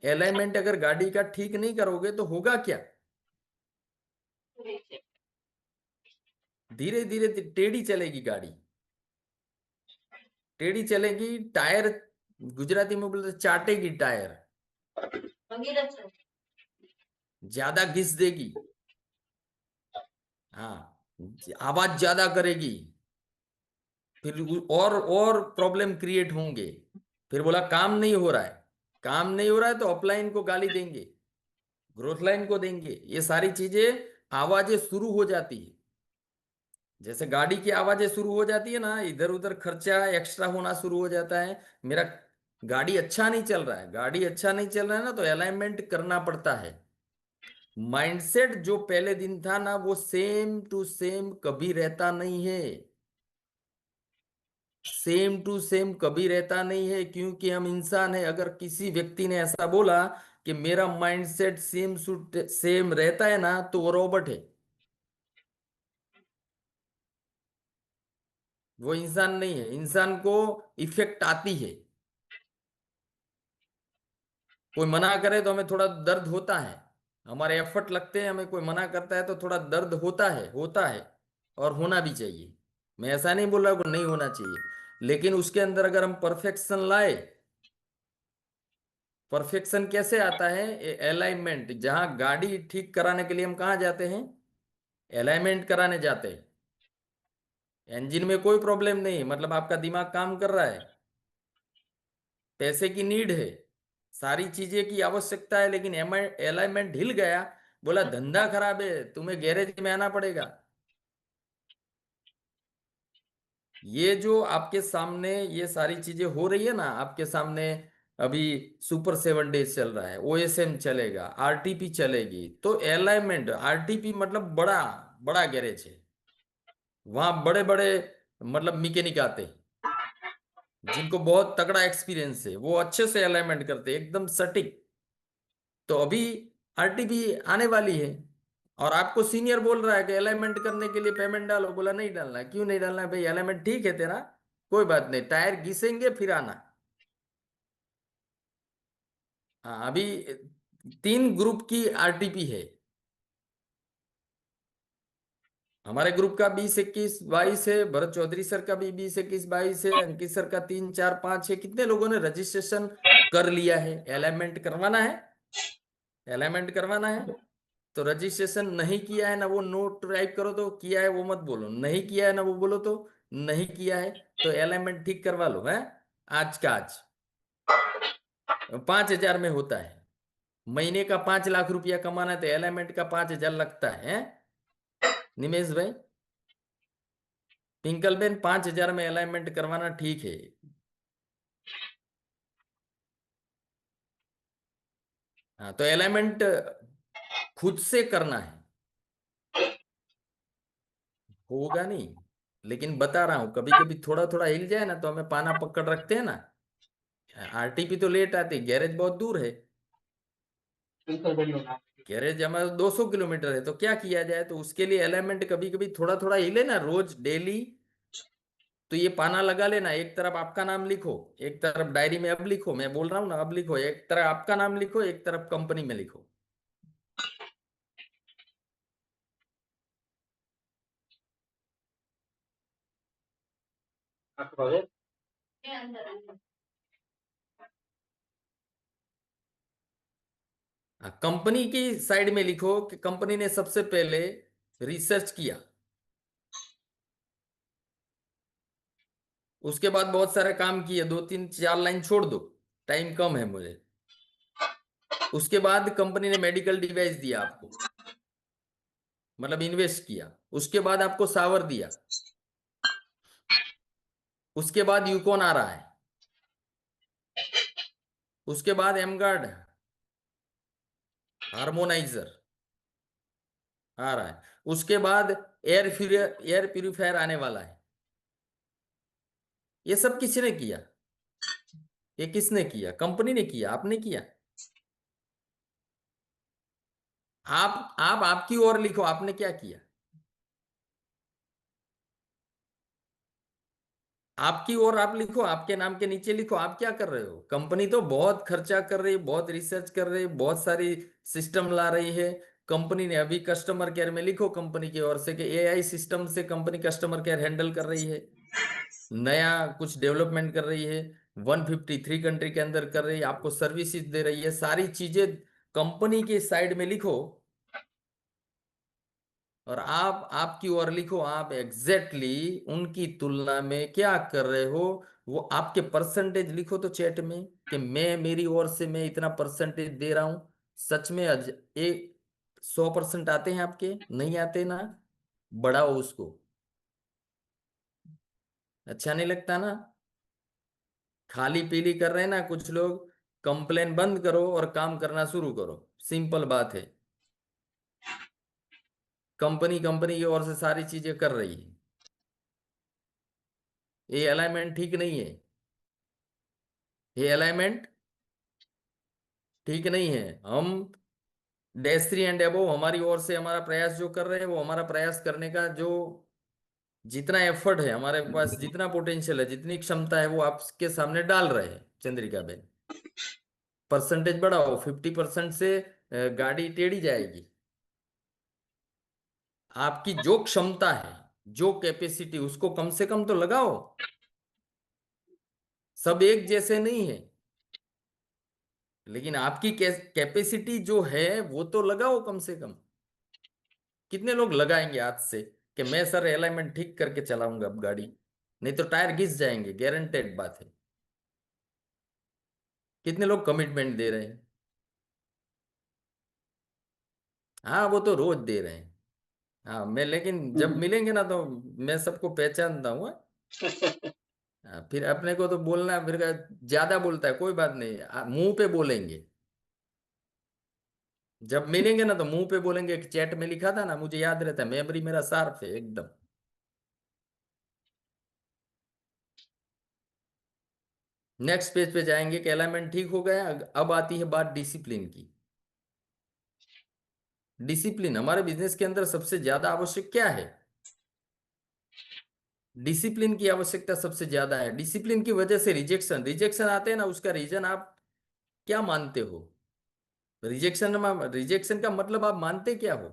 Alignment अगर गाड़ी का ठीक नहीं करोगे तो होगा क्या? धीरे धीरे टेढ़ी चलेगी गाड़ी, टेढ़ी चलेगी, टायर गुजराती में बोलते चाटेगी टायर, ज्यादा घिस देगी, हाँ, आवाज ज्यादा करेगी, फिर और प्रॉब्लम क्रिएट होंगे। फिर बोला काम नहीं हो रहा है, काम नहीं हो रहा है तो अपलाइन को गाली देंगे, ग्रोथ लाइन को देंगे, ये सारी चीजें आवाजें शुरू हो जाती है। जैसे गाड़ी की आवाजें शुरू हो जाती है ना, इधर उधर खर्चा एक्स्ट्रा होना शुरू हो जाता है। मेरा गाड़ी अच्छा नहीं चल रहा है, गाड़ी अच्छा नहीं चल रहा है ना, तो अलाइनमेंट करना पड़ता है। माइंडसेट जो पहले दिन था ना, वो सेम टू सेम कभी रहता नहीं है, सेम टू सेम कभी रहता नहीं है, क्योंकि हम इंसान है। अगर किसी व्यक्ति ने ऐसा बोला कि मेरा माइंडसेट सेम सेम रहता है ना, तो वो रोबोट है, वो इंसान नहीं है। इंसान को इफेक्ट आती है, कोई मना करे तो हमें थोड़ा दर्द होता है, हमारे एफर्ट लगते हैं, हमें कोई मना करता है तो थोड़ा दर्द होता है, होता है, और होना भी चाहिए। मैं ऐसा नहीं बोल रहा कि नहीं होना चाहिए, लेकिन उसके अंदर अगर हम परफेक्शन लाए, परफेक्शन कैसे आता है? अलाइनमेंट, जहां गाड़ी ठीक कराने के लिए हम कहाँ जाते हैं? अलाइनमेंट कराने जाते हैं। इंजन में कोई प्रॉब्लम नहीं, मतलब आपका दिमाग काम कर रहा है, पैसे की नीड है, सारी चीजें की आवश्यकता है, लेकिन अलाइनमेंट हिल गया, बोला धंधा खराब है, तुम्हें गैरेज में आना पड़ेगा। ये जो आपके सामने ये सारी चीजें हो रही है ना आपके सामने, अभी सुपर 7 डेज चल रहा है, ओएसएम चलेगा, आरटीपी चलेगी, तो अलाइनमेंट, आरटीपी मतलब बड़ा बड़ा गैरेज है, वहां बड़े बड़े मतलब मैकेनिक आते हैं, जिनको बहुत तगड़ा एक्सपीरियंस है, वो अच्छे से अलाइनमेंट करते हैं एकदम सटीक। तो अभी आरटीपी आने वाली है, और आपको सीनियर बोल रहा है कि अलाइनमेंट करने के लिए पेमेंट डालो, बोला नहीं डालना। क्यों नहीं डालना है भाई? अलाइनमेंट ठीक है तेरा, कोई बात नहीं, टायर घिसेंगे फिर आना। हाँ, अभी 3 ग्रुप की आरटीपी है। हमारे ग्रुप का 20, 21, 22 है, भरत चौधरी सर का भी 20, 21, 22 है, अंकित सर का 3, 4, 5 है। कितने लोगों ने रजिस्ट्रेशन कर लिया है? अलाइनमेंट करवाना है, अलाइनमेंट करवाना है। तो रजिस्ट्रेशन नहीं किया है ना, वो नोट टाइप करो, तो किया है वो मत बोलो, नहीं किया है ना वो बोलो तो नहीं किया है। तो अलाइनमेंट ठीक करवा लो है, आज का आज। 5,000 में होता है, महीने का 5 लाख रुपया कमाना है तो अलाइनमेंट का 5,000 लगता है, हैं? निमेश भाई, पिंकल बेन, 5,000 में अलाइनमेंट करवाना ठीक है। हाँ, तो अलाइनमेंट खुद से करना है, होगा नहीं, लेकिन बता रहा हूं, कभी कभी थोड़ा थोड़ा हिल जाए ना तो हमें पाना पकड़ रखते हैं ना। आरटीपी तो लेट आती, गैरेज बहुत दूर है, गैरेज हमारा 200 किलोमीटर है, तो क्या किया जाए? तो उसके लिए अलाइनमेंट कभी कभी थोड़ा थोड़ा हिले ना, रोज डेली। तो ये पाना लगा लेना, एक तरफ आपका नाम लिखो, एक तरफ डायरी में अब लिखो, मैं बोल रहा हूँ ना अब लिखो, एक तरफ आपका नाम लिखो, एक तरफ कंपनी में लिखो। कंपनी की साइड में लिखो कि कंपनी ने सबसे पहले रिसर्च किया, उसके बाद बहुत सारे काम किए, 2, 3, 4 लाइन छोड़ दो, टाइम कम है मुझे। उसके बाद कंपनी ने मेडिकल डिवाइस दिया आपको, मतलब इन्वेस्ट किया। उसके बाद आपको सावर दिया, उसके बाद यूकॉन आ रहा है, उसके बाद एमगार्ड हार्मोनाइजर आ रहा है, उसके बाद एयर प्यूरिफायर आने वाला है। ये सब किसने किया? ये किसने किया? कंपनी ने किया, आपने किया। आप आपकी ओर लिखो, आपने क्या किया? आपकी और आप लिखो, आपके नाम के नीचे लिखो आप क्या कर रहे हो। कंपनी तो बहुत खर्चा कर रही है, बहुत रिसर्च कर रही है, बहुत सारी सिस्टम ला रही है। कंपनी ने अभी कस्टमर केयर में लिखो कंपनी की ओर से कि एआई सिस्टम से कंपनी कस्टमर केयर हैंडल कर रही है, नया कुछ डेवलपमेंट कर रही है, 153 कंट्री के अंदर कर रही है, आपको सर्विसेज दे रही है, सारी चीजें कंपनी के साइड में लिखो। और आप आपकी ओर लिखो आप एग्जैक्टली उनकी तुलना में क्या कर रहे हो। वो आपके परसेंटेज लिखो तो चैट में कि मैं मेरी ओर से मैं इतना परसेंटेज दे रहा हूं। सच में एक 100% आते हैं आपके, नहीं आते ना, बढ़ाओ उसको। अच्छा नहीं लगता ना, खाली पीली कर रहे हैं ना कुछ लोग। कंप्लेन बंद करो और काम करना शुरू करो, सिंपल बात है। कंपनी कंपनी की ओर से सारी चीजें कर रही है, ये अलाइनमेंट ठीक नहीं है, ये अलाइनमेंट ठीक नहीं है। हम डैश थ्री एंड अबोव हमारी ओर से हमारा प्रयास जो कर रहे हैं, वो हमारा प्रयास करने का जो जितना एफर्ट है हमारे पास, जितना पोटेंशियल है, जितनी क्षमता है, वो आपके सामने डाल रहे हैं चंद्रिका बेन। परसेंटेज बढ़ाओ, 50% से गाड़ी टेढ़ी जाएगी। आपकी जो क्षमता है, जो कैपेसिटी, उसको कम से कम तो लगाओ। सब एक जैसे नहीं है, लेकिन आपकी कैपेसिटी जो है वो तो लगाओ कम से कम। कितने लोग लगाएंगे आज से कि मैं सर अलाइनमेंट ठीक करके चलाऊंगा अब गाड़ी, नहीं तो टायर घिस जाएंगे, गारंटेड बात है। कितने लोग कमिटमेंट दे रहे हैं। हाँ वो तो रोज दे रहे हैं। हाँ मैं, लेकिन जब मिलेंगे ना तो मैं सबको पहचानता हूँ। हाँ, फिर अपने को तो बोलना फिर ज्यादा बोलता है, कोई बात नहीं, मुंह पे बोलेंगे। जब मिलेंगे ना तो मुंह पे बोलेंगे, एक चैट में लिखा था ना, मुझे याद रहता है, मेमोरी मेरा शार्प है एकदम। नेक्स्ट पेज पे जाएंगे कि अलाइनमेंट ठीक हो गया। अब आती है बात डिसिप्लिन की। डिसिप्लिन हमारे बिजनेस के अंदर सबसे ज्यादा आवश्यक क्या है। डिसिप्लिन की आवश्यकता सबसे ज्यादा है। डिसिप्लिन की वजह से रिजेक्शन रिजेक्शन आते हैं ना, उसका रीजन आप क्या मानते हो। रिजेक्शन का मतलब आप मानते क्या हो।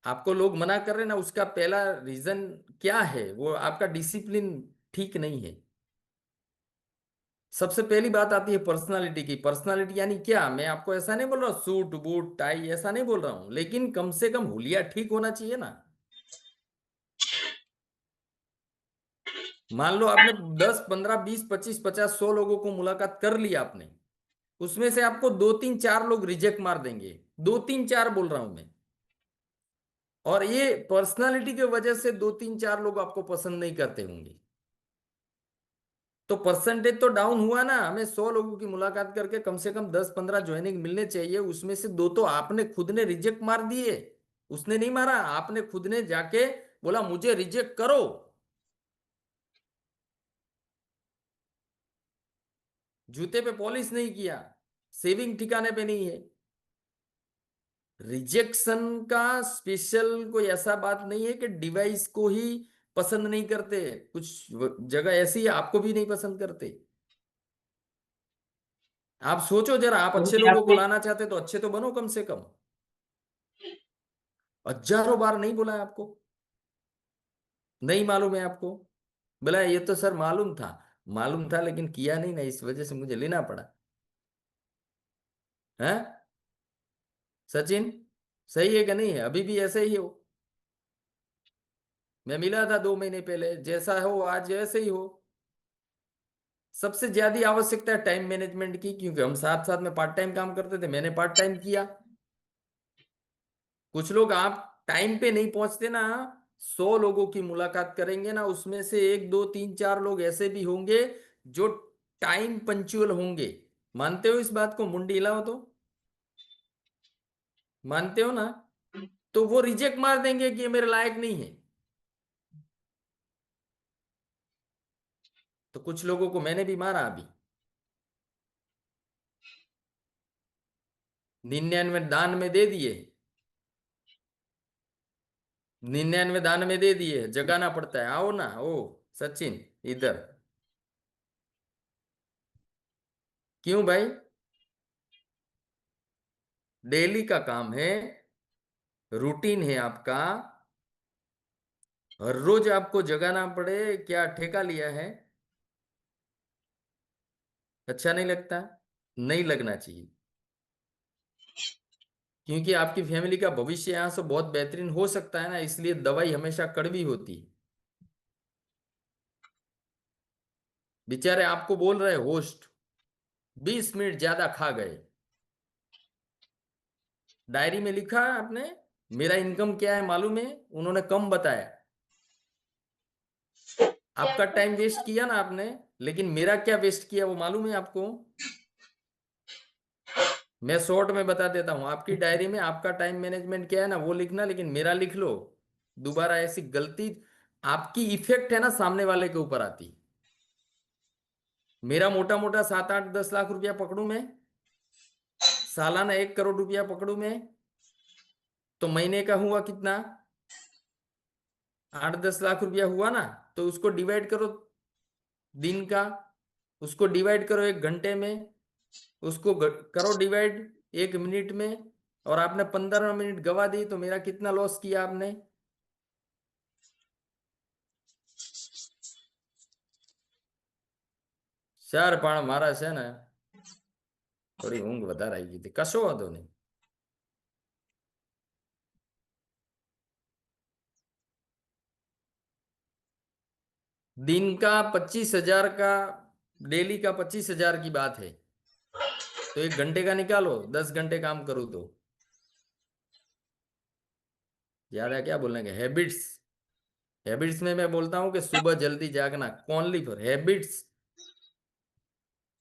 आपको लोग मना कर रहे हैं ना, उसका पहला रीजन क्या है, वो आपका डिसिप्लिन ठीक नहीं है। सबसे पहली बात आती है पर्सनालिटी की। पर्सनालिटी यानी क्या, मैं आपको ऐसा नहीं बोल रहा हूँ सूट बूट टाई, ऐसा नहीं बोल रहा हूँ, लेकिन कम से कम हुलिया ठीक होना चाहिए ना। मान लो आपने 10 15 20 25 50 100 लोगों को मुलाकात कर लिया आपने, उसमें से आपको दो तीन चार लोग रिजेक्ट मार देंगे, दो तीन चार बोल रहा हूं मैं। और ये पर्सनालिटी की वजह से दो तीन चार लोग आपको पसंद नहीं करते होंगे। तो परसेंटेज तो डाउन हुआ ना। हमें 100 लोगों की मुलाकात करके कम से कम 10 15 ज्वाइनिंग मिलने चाहिए, उसमें से दो तो आपने खुद ने रिजेक्ट मार दिए। उसने नहीं मारा, आपने खुद ने जाके बोला मुझे रिजेक्ट करो। जूते पे पॉलिश नहीं किया, सेविंग ठिकाने पे नहीं है। रिजेक्शन का स्पेशल कोई ऐसा बात नहीं है कि डिवाइस को ही पसंद नहीं करते, कुछ जगह ऐसी है आपको भी नहीं पसंद करते। आप सोचो जरा, आप अच्छे क्योंकि लोगों को आपने लाना चाहते तो अच्छे तो बनो कम से कम। हजारों बार नहीं बोला है आपको, नहीं मालूम है आपको। बोला ये तो सर मालूम था। मालूम था लेकिन किया नहीं ना, इस वजह से मुझे लेना पड़ा है। सचिन, सही है कि नहीं है, अभी भी ऐसे ही हो। मैं मिला था 2 महीने पहले, जैसा हो आज ऐसे ही हो। सबसे ज्यादा आवश्यकता है टाइम मैनेजमेंट की, क्योंकि हम साथ साथ में पार्ट टाइम काम करते थे, मैंने पार्ट टाइम किया। कुछ लोग आप टाइम पे नहीं पहुंचते ना, 100 लोगों की मुलाकात करेंगे ना, उसमें से एक दो तीन चार लोग ऐसे भी होंगे जो टाइम पंक्चुअल होंगे। मानते हो इस बात को, मुंडी हिलाओ तो। मानते हो ना। तो वो रिजेक्ट मार देंगे कि ये मेरे लायक नहीं है। तो कुछ लोगों को मैंने भी मारा अभी। 99 दान में दे दिए। 99 दान में दे दिए, जगाना पड़ता है। आओ ना, ओ सचिन, इधर। क्यों भाई? डेली का काम है, रूटीन है आपका, हर रोज आपको जगाना पड़े, क्या ठेका लिया है? अच्छा नहीं लगता? नहीं लगना चाहिए, क्योंकि आपकी फैमिली का भविष्य यहाँ से बहुत बेहतरीन हो सकता है ना, इसलिए दवाई हमेशा कड़वी होती है। बेचारे आपको बोल रहे होस्ट, 20 मिनट ज्यादा खा गए। डायरी में लिखा है आपने? मेरा इनकम क्या है मालूम है? उन्होंने कम बताया। आपका टाइम वेस्ट किया ना आपने, लेकिन मेरा क्या वेस्ट किया वो मालूम है आपको? मैं शॉर्ट में बता देता हूँ, आपकी डायरी में आपका टाइम मैनेजमेंट क्या है ना वो लिखना, लेकिन मेरा लिख लो। दोबारा ऐसी गलती, आपकी इफेक्ट है ना सामने वाले के ऊपर आती। मेरा मोटा मोटा 7 8 10 लाख रुपया पकड़ू मैं, सालाना 1 करोड़ रुपया पकड़ू मैं, तो महीने का हुआ कितना? 8 10 लाख रुपया हुआ ना। तो उसको डिवाइड करो दिन का, उसको डिवाइड करो 1 घंटे में, उसको करो डिवाइड 1 मिनट में, और आपने 15 मिनट गवा दी, तो मेरा कितना लॉस किया आपने? ચાર પણ મારા છે ને થોડી ઊંઘ વધારે આવી ગઈ હતી, કશો વાંધો નહીં। दिन का 25 हजार का, डेली का 25 हजार की बात है, तो 1 घंटे का निकालो, 10 घंटे काम करूँ तो। ज्यादा क्या बोलने के हैबिट्स। हैबिट्स में मैं बोलता हूँ कि सुबह जल्दी जागना, ओनली फॉर हैबिट्स।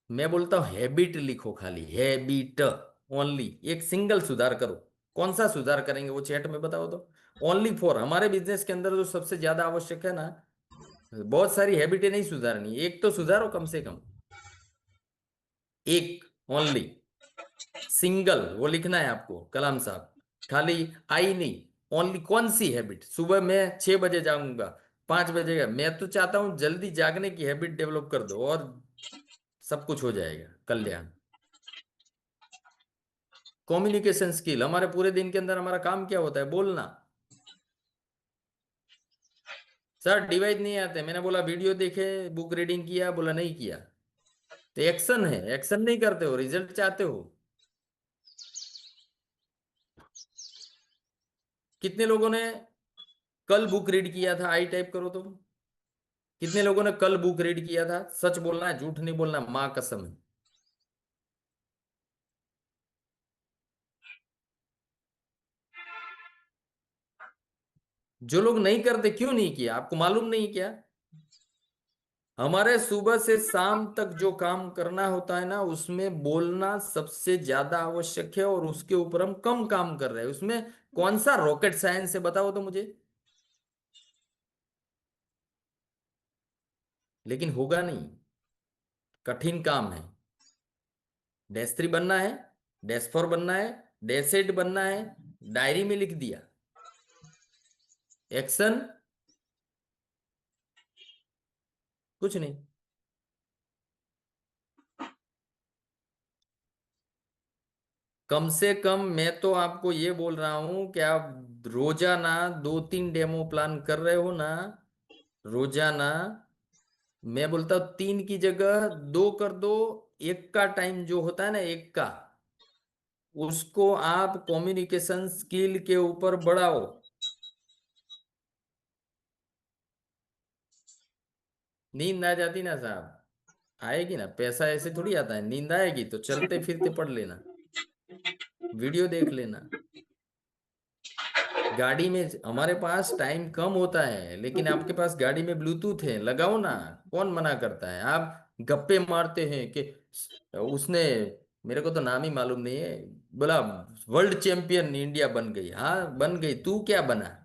मैं बोलता हूँ हैबिट लिखो, खाली हैबिट, ओनली एक सिंगल सुधार करो। कौन सा सुधार करेंगे वो चैट में बताओ तो। ओनली फॉर हमारे बिजनेस के अंदर जो सबसे ज्यादा आवश्यक है ना, बहुत सारी हैबिटें नहीं सुधारनी, एक तो सुधारो कम से कम, एक, ओनली सिंगल वो लिखना है आपको कलाम साहब। खाली आई नहीं, ओनली कौन सी हैबिट। सुबह मैं 6 बजे जाऊंगा, 5 बजे का, मैं तो चाहता हूं जल्दी जागने की हैबिट डेवलप कर दो, और सब कुछ हो जाएगा, कल्याण। कम्युनिकेशन स्किल, हमारे पूरे दिन के अंदर हमारा काम क्या होता है? बोलना। सर डिवाइस नहीं आते, मैंने बोला वीडियो देखे, बुक रीडिंग किया, बोला नहीं किया। तो एक्शन है, एक्शन नहीं करते हो, रिजल्ट चाहते हो। कितने लोगों ने कल बुक रीड किया था? आई टाइप करो तो। कितने लोगों ने कल बुक रीड किया था? सच बोलना है, झूठ नहीं बोलना, माँ कसम है। जो लोग नहीं करते, क्यों नहीं किया आपको मालूम नहीं क्या? हमारे सुबह से शाम तक जो काम करना होता है ना, उसमें बोलना सबसे ज्यादा आवश्यक है, और उसके ऊपर हम कम काम कर रहे हैं। उसमें कौन सा रॉकेट साइंस है बताओ तो मुझे। लेकिन होगा नहीं, कठिन काम है। डैश थ्री बनना है, डैश फोर बनना है, डैश एट बनना है, डायरी में लिख दिया। एक्शन कुछ नहीं। कम से कम मैं तो आपको ये बोल रहा हूं कि आप रोजाना 2 3 डेमो प्लान कर रहे हो ना, रोजाना। मैं बोलता हूँ 3 की जगह 2 कर दो। एक का टाइम जो होता है ना, एक का, उसको आप कम्युनिकेशन स्किल के ऊपर बढ़ाओ। नींद आ जाती ना साहब, आएगी ना, पैसा ऐसे थोड़ी आता है। नींद आएगी तो चलते फिरते पढ़ लेना, वीडियो देख लेना। गाड़ी में हमारे पास टाइम कम होता है, लेकिन आपके पास गाड़ी में ब्लूटूथ है, लगाओ ना। कौन मना करता है? आप गप्पे मारते हैं कि उसने, मेरे को तो नाम ही मालूम नहीं है, बोला वर्ल्ड चैंपियन इंडिया बन गई। हाँ बन गई, तू क्या बना?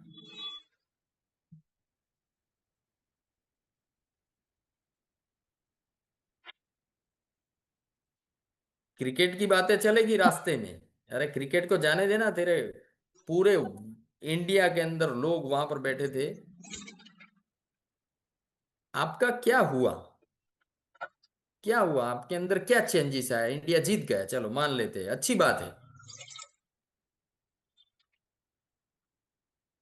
क्रिकेट की बातें चलेगी रास्ते में। अरे क्रिकेट को जाने देना, तेरे पूरे इंडिया के अंदर लोग वहां पर बैठे थे, आपका क्या हुआ? क्या हुआ आपके अंदर, क्या चेंजेस आया? इंडिया जीत गया, चलो मान लेते हैं, अच्छी बात है,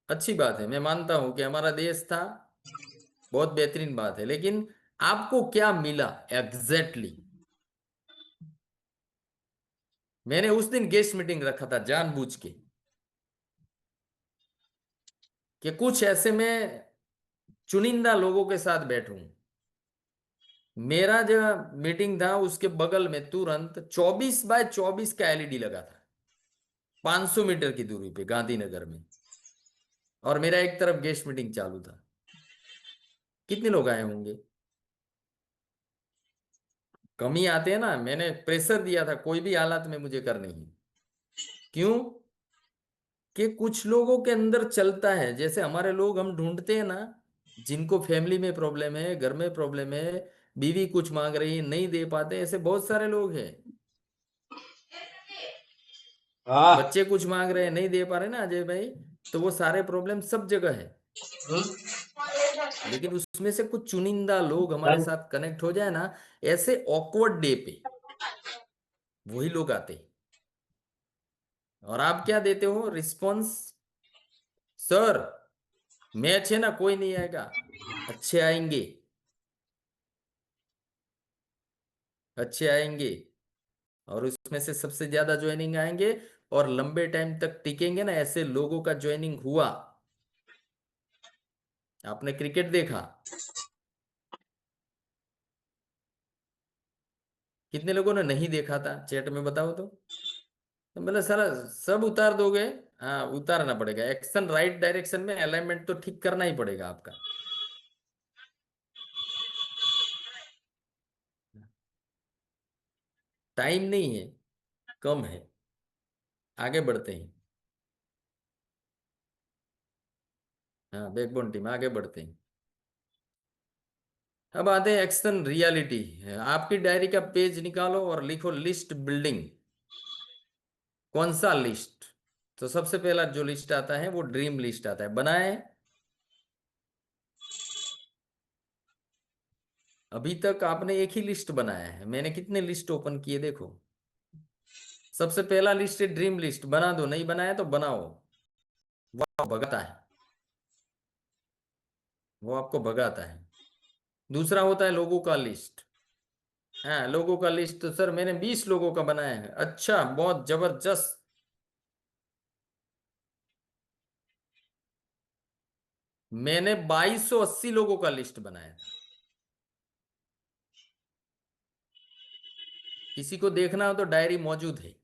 अच्छी बात है, मैं मानता हूं कि हमारा देश था, बहुत बेहतरीन बात है, लेकिन आपको क्या मिला एग्जैक्टली exactly? मैंने उस दिन गेस्ट मीटिंग रखा था जानबूझ के, कि कुछ ऐसे में चुनिंदा लोगों के साथ बैठूं। मेरा जो मीटिंग था उसके बगल में तुरंत 24 बाय 24 का एलईडी लगा था, 500 मीटर की दूरी पे गांधीनगर में, और मेरा एक तरफ गेस्ट मीटिंग चालू था। कितने लोग आए होंगे? कम ही आते हैं ना, मैंने प्रेशर दिया था कोई भी हालात में मुझे करनी है। क्यों? कि कुछ लोगों के अंदर चलता है, जैसे हमारे लोग हम ढूंढते हैं ना, जिनको फैमिली में प्रॉब्लम है, घर में प्रॉब्लम है, बीवी कुछ मांग रही है नहीं दे पाते, ऐसे बहुत सारे लोग हैं। हाँ। बच्चे कुछ मांग रहे हैं नहीं दे पा रहे ना अजय भाई, तो वो सारे प्रॉब्लम सब जगह है। लेकिन उसमें से कुछ चुनिंदा लोग हमारे डन। साथ कनेक्ट हो जाए ना, ऐसे ऑकवर्ड डे पे वही लोग आते हैं। और आप क्या देते हो रिस्पॉन्स? सर मैच है ना, कोई नहीं आएगा, अच्छे आएंगे, अच्छे आएंगे, और उसमें से सबसे ज्यादा ज्वाइनिंग आएंगे और लंबे टाइम तक टिकेंगे ना, ऐसे लोगों का ज्वाइनिंग हुआ। आपने क्रिकेट देखा? कितने लोगों ने नहीं देखा था चैट में बताओ तो मतलब सारा सब उतार दोगे? हाँ उतारना पड़ेगा, एक्शन राइट डायरेक्शन में, अलाइनमेंट तो ठीक करना ही पड़ेगा आपका। टाइम नहीं है, कम है, आगे बढ़ते हैं। हाँ बैकबोन टीम, आगे बढ़ते हैं। अब आते हैं एक्शन रियलिटी। आपकी डायरी का पेज निकालो और लिखो लिस्ट बिल्डिंग। कौन सा लिस्ट? तो सबसे पहला जो लिस्ट आता है वो ड्रीम लिस्ट आता है, बनाए? अभी तक आपने एक ही लिस्ट बनाया है, मैंने कितने लिस्ट ओपन किए देखो। सबसे पहला लिस्ट है ड्रीम लिस्ट, बना दो, नहीं बनाया तो बनाओ। वो भगाता है, वो आपको भगाता है। दूसरा होता है लोगों का लिस्ट। हाँ लोगों का लिस्ट, तो सर मैंने 20 लोगों का बनाया है, अच्छा बहुत जबरदस्त। मैंने 2280 लोगों का लिस्ट बनाया था। किसी को देखना हो तो डायरी मौजूद है,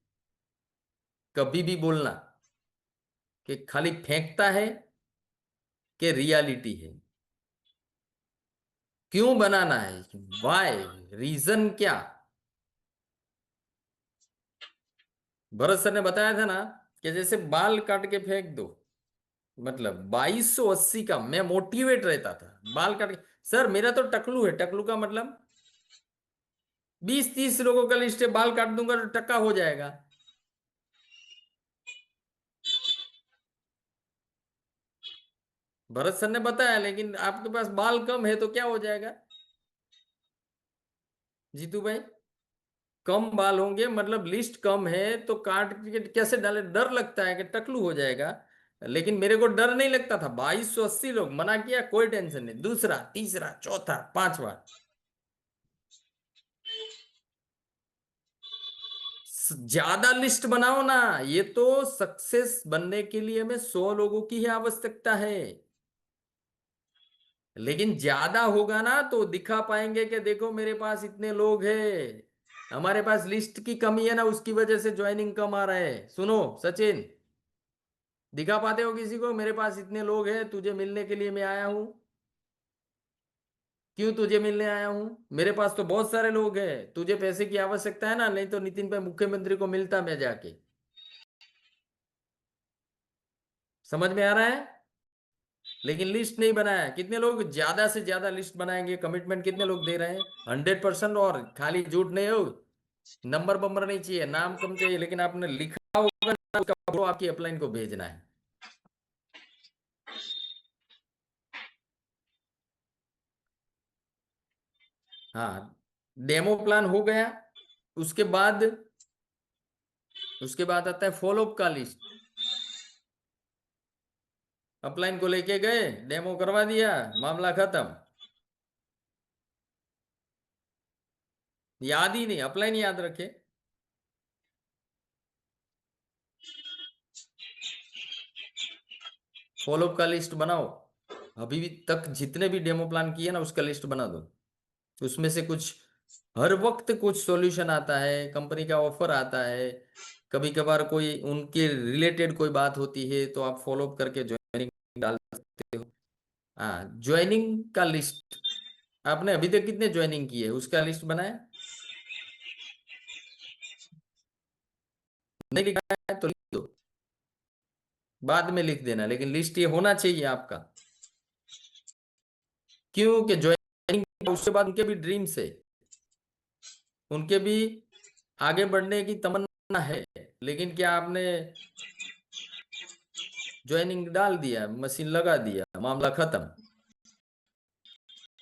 कभी भी बोलना कि खाली फेंकता है कि रियलिटी है। क्यों बनाना है, वाई, रीजन क्या? भरत सर ने बताया था ना कि जैसे बाल काट के फेंक दो, मतलब 2280 का मैं मोटिवेट रहता था, बाल काट के। सर मेरा तो टकलू है, टकलू का मतलब 20-30 लोगों का लिस्ट है, बाल काट दूंगा तो टक्का हो जाएगा। भरत सर ने बताया, लेकिन आपके पास बाल कम है तो क्या हो जाएगा जीतू भाई? कम बाल होंगे मतलब लिस्ट कम है, तो काट के कैसे डाले, डर लगता है कि टकलू हो जाएगा। लेकिन मेरे को डर नहीं लगता था, 2280 लोग मना किया, कोई टेंशन नहीं, दूसरा तीसरा चौथा पांचवा। ज्यादा लिस्ट बनाओ ना, ये तो सक्सेस बनने के लिए हमें 100 लोगों की ही आवश्यकता है। लेकिन ज्यादा होगा ना तो दिखा पाएंगे कि देखो मेरे पास इतने लोग हैं। हमारे पास लिस्ट की कमी है ना, उसकी वजह से ज्वाइनिंग कम आ रहा है। सुनो सचिन, दिखा पाते हो किसी को मेरे पास इतने लोग हैं, तुझे मिलने के लिए मैं आया हूं? क्यों तुझे मिलने आया हूं? मेरे पास तो बहुत सारे लोग हैं, तुझे पैसे की आवश्यकता है ना, नहीं तो नितिन भाई मुख्यमंत्री को मिलता मैं जाके। समझ में आ रहा है? लेकिन लिस्ट नहीं बनाया। कितने लोग ज्यादा से ज्यादा लिस्ट बनाएंगे, कमिटमेंट कितने लोग दे रहे हैं? 100%। और खाली झूठ नहीं हो, नंबर बम्बर नहीं चाहिए, नाम कम चाहिए, लेकिन आपने लिखा होगा ना उसका फोटो आपकी अपलाइन को भेजना है। हाँ, डेमो प्लान हो गया। उसके बाद उसके बाद आता है फॉलोअप का लिस्ट। अपलाइन को लेके गए, डेमो करवा दिया, मामला खत्म। याद ही नहीं, अपलाइन याद रखे। फॉलोअप का लिस्ट बनाओ। अभी भी तक जितने भी डेमो प्लान किए ना, उसका लिस्ट बना दो। उसमें से कुछ, हर वक्त कुछ सॉल्यूशन आता है, कंपनी का ऑफर आता है, कभी कभार कोई उनके रिलेटेड कोई बात होती है, तो आप फॉलोअप करके ज्वाइनिंग डाल सकते हो। हाँ, ज्वाइनिंग का लिस्ट। आपने अभी तक कितने ज्वाइनिंग किए उसका लिस्ट बनाया? नहीं लिखा है तो लिख दो, बाद में लिख देना, लेकिन लिस्ट ये होना चाहिए आपका। क्योंकि ज्वाइनिंग उसके बाद उनके भी ड्रीम्स है, उनके भी आगे बढ़ने की तमन्ना है, लेकिन क्या आपने ज्वाइनिंग डाल दिया, मशीन लगा दिया, मामला खत्म।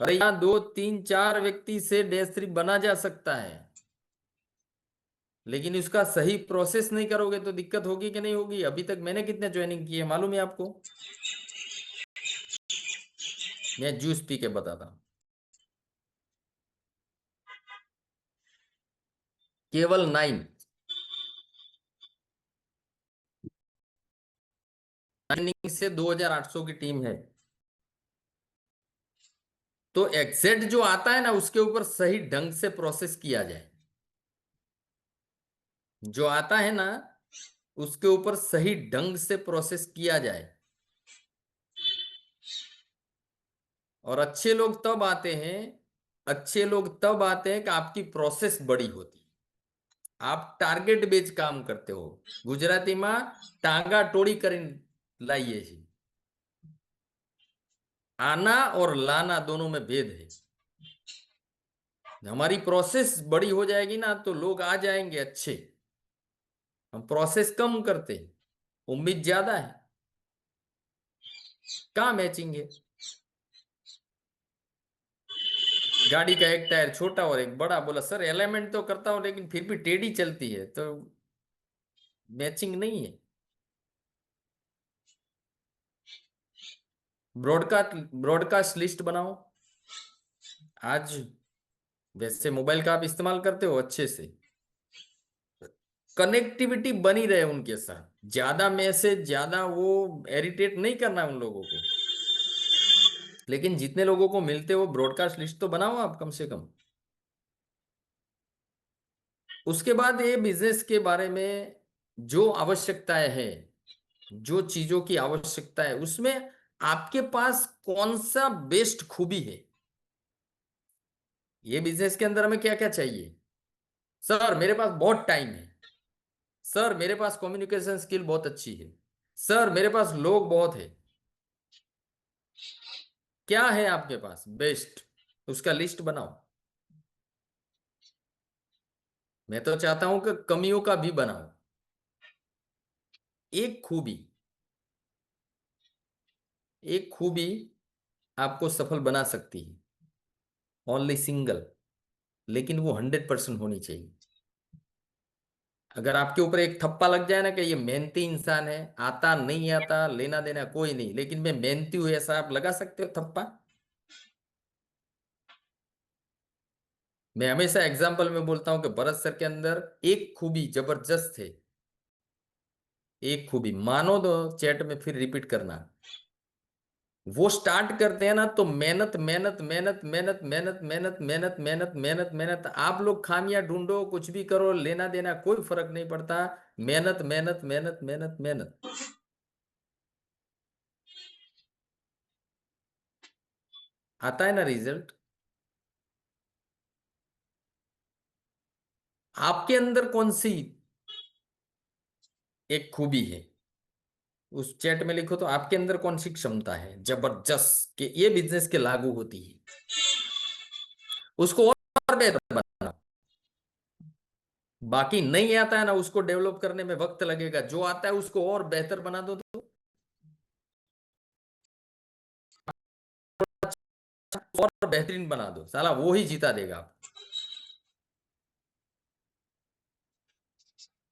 अरे यहाँ 2 3 4 व्यक्ति से डैश 3 बना जा सकता है, लेकिन उसका सही प्रोसेस नहीं करोगे तो दिक्कत होगी कि नहीं होगी? अभी तक मैंने कितने ज्वाइनिंग किए मालूम है आपको? मैं जूस पी के बताता हूँ। केवल 9। 9 से 2800 की टीम है। तो एग्जैक्ट जो आता है ना, उसके ऊपर सही ढंग से प्रोसेस किया जाए। जो आता है ना, उसके ऊपर सही ढंग से प्रोसेस किया जाए। और अच्छे लोग तब आते हैं, अच्छे लोग तब आते हैं कि आपकी प्रोसेस बड़ी होती है, आप टारगेट बेच काम करते हो। गुजराती में टांगा टोड़ी कर लाइए जी। आना और लाना दोनों में भेद है। हमारी प्रोसेस बड़ी हो जाएगी ना, तो लोग आ जाएंगे अच्छे। हम प्रोसेस कम करते हैं, उम्मीद ज्यादा है, कहाँ मैचिंग है? गाड़ी का एक टायर छोटा और एक बड़ा, बोला सर एलाइनमेंट तो करता हूं लेकिन फिर भी टेढ़ी चलती है, तो मैचिंग नहीं है। ब्रॉडकास्ट लिस्ट बनाओ आज। वैसे मोबाइल का आप इस्तेमाल करते हो अच्छे से, कनेक्टिविटी बनी रहे उनके साथ, ज्यादा मैसेज, ज्यादा वो इरिटेट नहीं करना उन लोगों को। लेकिन जितने लोगों को मिलते हो ब्रॉडकास्ट लिस्ट तो बनाओ आप कम से कम। उसके बाद ये बिजनेस के बारे में जो आवश्यकताएं हैं, जो चीजों की आवश्यकता है, उसमें आपके पास कौन सा बेस्ट खूबी है। ये बिजनेस के अंदर हमें क्या क्या चाहिए? सर मेरे पास बहुत टाइम है। सर मेरे पास कम्युनिकेशन स्किल बहुत अच्छी है। सर मेरे पास लोग बहुत है। क्या है आपके पास बेस्ट? उसका लिस्ट बनाओ। मैं तो चाहता हूं कि कमियों का भी बनाओ। एक खूबी, एक खूबी आपको सफल बना सकती है, ओनली सिंगल। लेकिन वो 100% होनी चाहिए। अगर आपके ऊपर एक थप्पा लग जाए ना कि ये मेहनती इंसान है, आता नहीं आता लेना देना कोई नहीं, लेकिन मैं मेहनती हूं, ऐसा आप लगा सकते हो थप्पा? मैं हमेशा एग्जाम्पल में बोलता हूं कि भरत सर के अंदर एक खूबी जबरदस्त है। एक खूबी मानो तो चैट में फिर रिपीट करना। वो स्टार्ट करते हैं ना तो मेहनत मेहनत मेहनत मेहनत मेहनत मेहनत मेहनत मेहनत मेहनत मेहनत। आप लोग खामियां ढूंढो, कुछ भी करो, लेना देना कोई फर्क नहीं पड़ता। मेहनत मेहनत मेहनत मेहनत मेहनत, आता है ना रिजल्ट। आपके अंदर कौन सी एक खूबी है, उस चैट में लिखो। तो आपके अंदर कौन सी क्षमता है जबरदस्त कि ये बिजनेस के लागू होती है, उसको और बेहतर बनाओ। बाकी नहीं आता है ना, उसको डेवलप करने में वक्त लगेगा, जो आता है उसको और बेहतर बना दो तो और बेहतरीन बना दो, साला वो ही जीता देगा आप।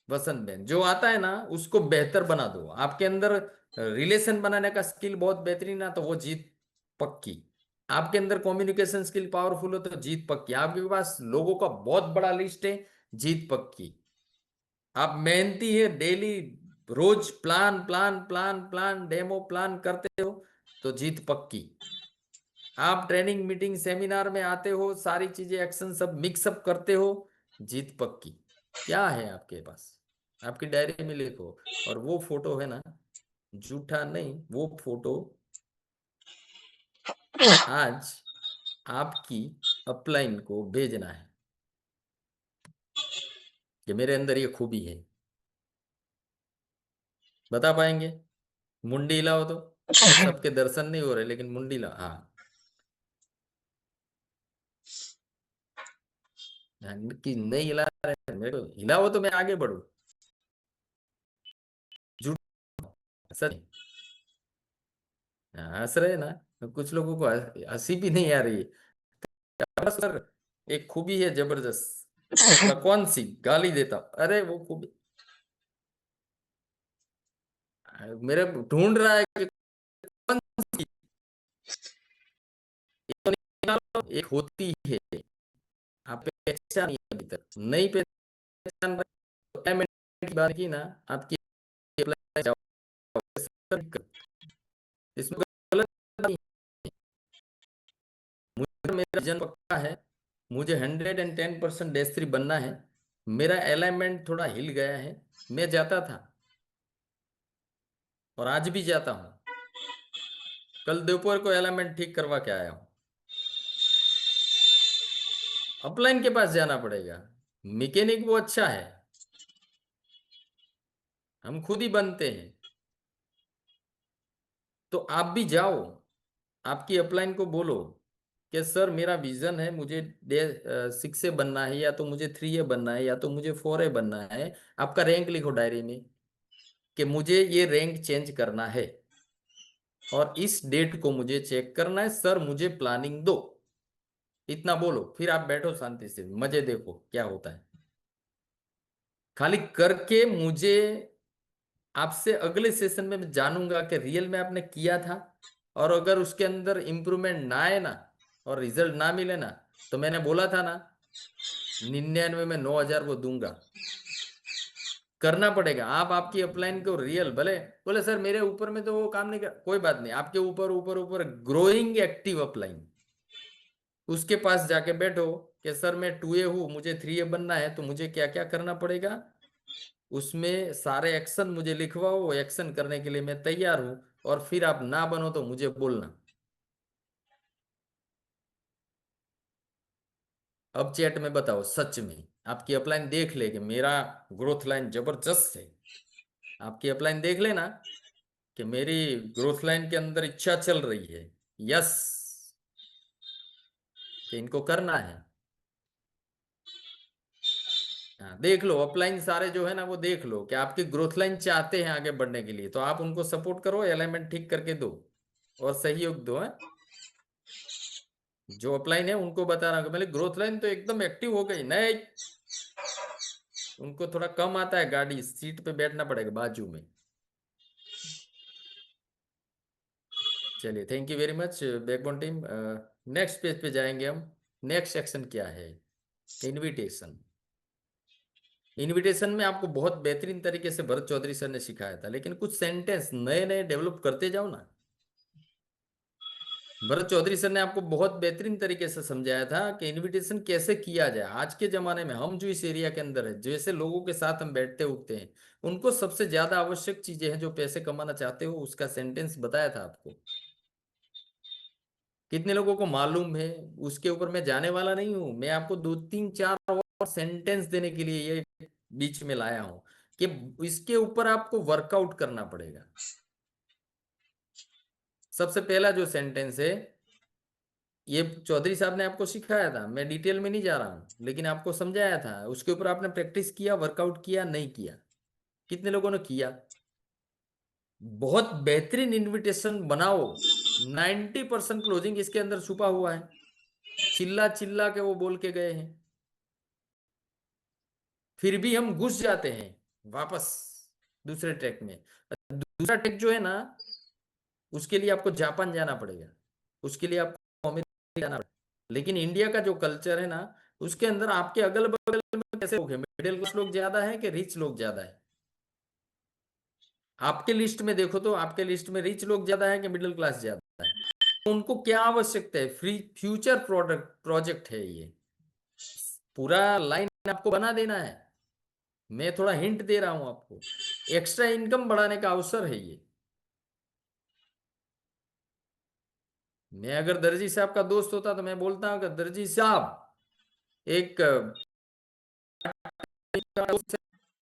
वसंत बहन जो आता है ना उसको बेहतर बना दो, आपके अंदर रिलेशन बनाने का स्किल बहुत बेहतरीन ना, तो वो जीत पक्की। आपके अंदर कम्युनिकेशन स्किल पावरफुल हो तो जीत पक्की। आपके पास लोगों का बहुत बड़ा लिस्ट है, जीत पक्की। आप मेहनती है, डेली रोज plan plan plan plan demo plan करते हो तो जीत पक्की। आप ट्रेनिंग मीटिंग सेमिनार में आते हो, सारी चीजें एक्शन सब मिक्सअप करते हो, जीत पक्की। क्या है आपके पास? आपकी डायरी में लिखो। और वो फोटो है ना, झूठा नहीं, वो फोटो आज आपकी अपलाइन को भेजना है कि मेरे अंदर ये खूबी है। बता पाएंगे? मुंडी हिलाओ तो। सबके दर्शन नहीं हो रहे लेकिन मुंडी हिलाओ, हाँ। कि नहीं हिला रहे मेरे को हिलाओ तो मैं आगे बढ़ू। झूठ सच। हंस रहे ना, तो कुछ लोगों को हंसी भी नहीं आ रही है। सर एक खूबी है जबरदस्त। कौन सी? गाली देता हूं, अरे वो खूबी मेरे ढूंढ रहा है कि कौन सी। एक तो निकालो, एक होती है, आप पहचान नहीं अभी तक नहीं पहचान रहे, तो पेमेंट की बात की ना आपकी, इसमें गलत नहीं है। मुझे मेरा विजन पक्का है, मुझे 110% डेस्त्री बनना है। मेरा अलाइनमेंट थोड़ा हिल गया है, मैं जाता था और आज भी जाता हूं। कल दोपहर को अलाइनमेंट ठीक करवा के आया हूं। अपलाइन के पास जाना पड़ेगा। मैकेनिक वो अच्छा है, हम खुद ही बनते हैं। तो आप भी जाओ, आपकी अपलाइन को बोलो कि सर मेरा विजन है, मुझे डे 6 ए बनना है, या तो मुझे 3 ए बनना है, या तो मुझे 4 ए बनना है। आपका रैंक लिखो डायरी में कि मुझे ये रैंक चेंज करना है और इस डेट को मुझे चेक करना है, सर मुझे प्लानिंग दो। इतना बोलो, फिर आप बैठो शांति से, मजे देखो क्या होता है। खाली करके मुझे आपसे अगले सेशन में मैं जानूंगा कि रियल में आपने किया था। और अगर उसके अंदर इंप्रूवमेंट ना आए ना और रिजल्ट ना मिले ना, तो मैंने बोला था ना 99 में 9,000 वो दूंगा। करना पड़ेगा। आप आपकी अपलाइन को रियल भले बोले सर मेरे ऊपर में तो वो काम नहीं कर, कोई बात नहीं, आपके ऊपर ऊपर ऊपर ग्रोइंग एक्टिव अपलाइन, उसके पास जाके बैठो कि सर मैं 2 ए हूं, मुझे 3 ए बनना है, तो मुझे क्या क्या करना पड़ेगा। उसमें सारे एक्शन मुझे लिखवाओ, वो एक्शन करने के लिए मैं तैयार हूं। और फिर आप ना बनो तो मुझे बोलना। अब चैट में बताओ सच में आपकी अपलाइन देख ले कि मेरा ग्रोथ लाइन जबरदस्त है। आपकी अपलाइन देख लेना कि मेरी ग्रोथ लाइन के अंदर इच्छा चल रही है, यस, कि इनको करना है। हाँ देख लो अपलाइन सारे जो है ना, वो देख लो कि आपकी ग्रोथ लाइन चाहते हैं आगे बढ़ने के लिए, तो आप उनको सपोर्ट करो, एलाइनमेंट ठीक करके दो और सहयोग दो है। जो अपलाइन है उनको बता रहा हूँ मेरी ग्रोथ लाइन तो एकदम एक्टिव हो गई, नहीं उनको थोड़ा कम आता है, गाड़ी सीट पे बैठना पड़ेगा बाजू में। चलिए thank you very much backbone team. Next page पे जाएंगे हम। नेक्स्ट सेक्शन क्या है? इनविटेशन। इनविटेशन में आपको बहुत बेहतरीन तरीके से भरत चौधरी सर ने सिखाया था, लेकिन कुछ सेंटेंस नए नए डेवलप करते जाओ ना। भरत चौधरी सर ने आपको बहुत बेहतरीन तरीके से समझाया था कि इनविटेशन कैसे किया जाए। आज के जमाने में हम जो इस एरिया के अंदर है, जैसे लोगों के साथ हम बैठते उठते हैं, उनको सबसे ज्यादा आवश्यक चीजें हैं जो पैसे कमाना चाहते हो, उसका सेंटेंस बताया था आपको। कितने लोगों को मालूम है? उसके ऊपर मैं जाने वाला नहीं हूं, मैं आपको 2 3 4 और सेंटेंस देने के लिए ये बीच में लाया हूं कि इसके ऊपर आपको वर्कआउट करना पड़ेगा। सबसे पहला जो सेंटेंस है, ये चौधरी साहब ने आपको सिखाया था, मैं डिटेल में नहीं जा रहा हूं, लेकिन आपको समझाया था, उसके ऊपर आपने प्रैक्टिस किया, वर्कआउट किया नहीं किया? कितने लोगों ने किया? बहुत बेहतरीन इनविटेशन बनाओ। 90% क्लोजिंग इसके अंदर छुपा हुआ है। चिल्ला चिल्ला के वो बोल के गए हैं, फिर भी हम घुस जाते हैं वापस दूसरे ट्रैक में। दूसरा ट्रैक जो है ना, उसके लिए आपको जापान जाना पड़ेगा, उसके लिए आपको अमेरिका जाना पड़ेगा। लेकिन इंडिया का जो कल्चर है ना, उसके अंदर आपके अगल बगल में कैसे लोग हैं, मिडिल क्लास लोग ज्यादा है कि रिच लोग ज्यादा है? आपके लिस्ट में देखो तो आपके लिस्ट में रिच लोग ज्यादा है कि मिडिल क्लास ज्यादा है? तो उनको क्या आवश्यकता है? फ्री फ्यूचर प्रोडक्ट प्रोजेक्ट है ये, पूरा लाइन आपको बना देना है। मैं थोड़ा हिंट दे रहा हूं आपको, एक्स्ट्रा इनकम बढ़ाने का अवसर है ये। मैं अगर दर्जी साहब का दोस्त होता तो मैं बोलता हूँ कि दर्जी साहब, एक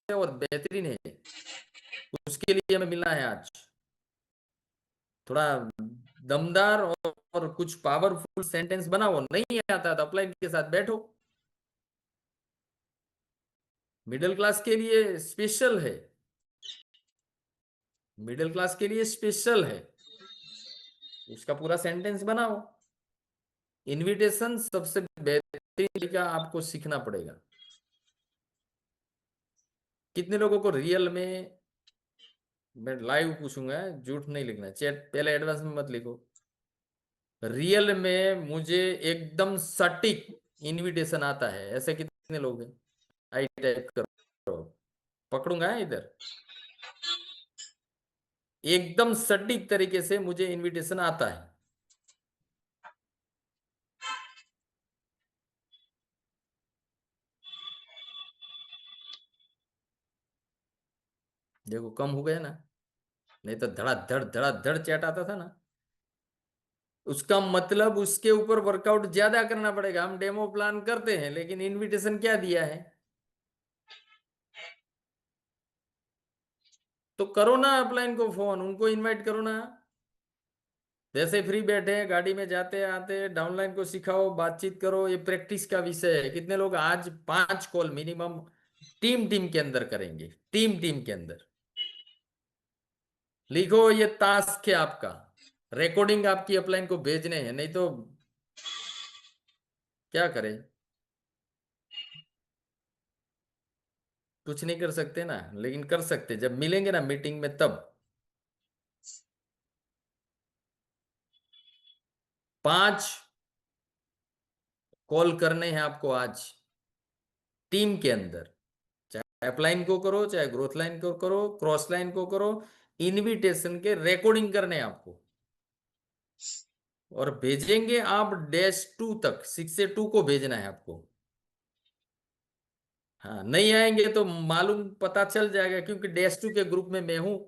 और बेहतरीन है, उसके लिए हमें मिलना है आज। थोड़ा दमदार और कुछ पावरफुल सेंटेंस बनाओ, नहीं आता तो अपलाइन के साथ बैठो। मिडिल क्लास के लिए स्पेशल है, मिडिल क्लास के लिए स्पेशल है, उसका पूरा सेंटेंस बनाओ। इनविटेशन सबसे बेहतरीन तरीका आपको सीखना पड़ेगा। कितने लोगों को रियल में, मैं लाइव पूछूंगा, झूठ नहीं लिखना, चैट पहले एडवांस में मत लिखो। रियल में मुझे एकदम सटीक इनविटेशन आता है, ऐसे कितने लोग हैं? आई टाइप करो, पकड़ूंगा इधर। एकदम सटीक तरीके से मुझे इनविटेशन आता है। देखो कम हो गया ना, नहीं तो धड़ा धड़ चैट आता था ना। उसका मतलब उसके ऊपर वर्कआउट ज्यादा करना पड़ेगा। हम डेमो प्लान करते हैं लेकिन इनविटेशन क्या दिया है? तो करो ना अपलाइन को फोन, उनको इनवाइट करो ना। जैसे फ्री बैठे हैं गाड़ी में जाते आते, डाउनलाइन को सिखाओ, बातचीत करो, ये प्रैक्टिस का विषय है। कितने लोग आज 5 कॉल मिनिमम टीम टीम के अंदर करेंगे? टीम टीम के अंदर लिखो, ये टास्क है आपका। रिकॉर्डिंग आपकी अपलाइन को भेजने हैं, नहीं तो क्या करें? कुछ नहीं कर सकते ना, लेकिन कर सकते जब मिलेंगे ना मीटिंग में तब। 5 कॉल करने हैं आपको आज टीम के अंदर, चाहे अपलाइन को करो, चाहे ग्रोथ लाइन को करो, क्रॉस लाइन को करो। इनविटेशन के रिकॉर्डिंग करने हैं आपको, और भेजेंगे आप -2 तक, 6 से 2 को भेजना है आपको। हाँ, नहीं आएंगे तो मालूम पता चल जाएगा, क्योंकि -2 के ग्रुप में मैं हूं।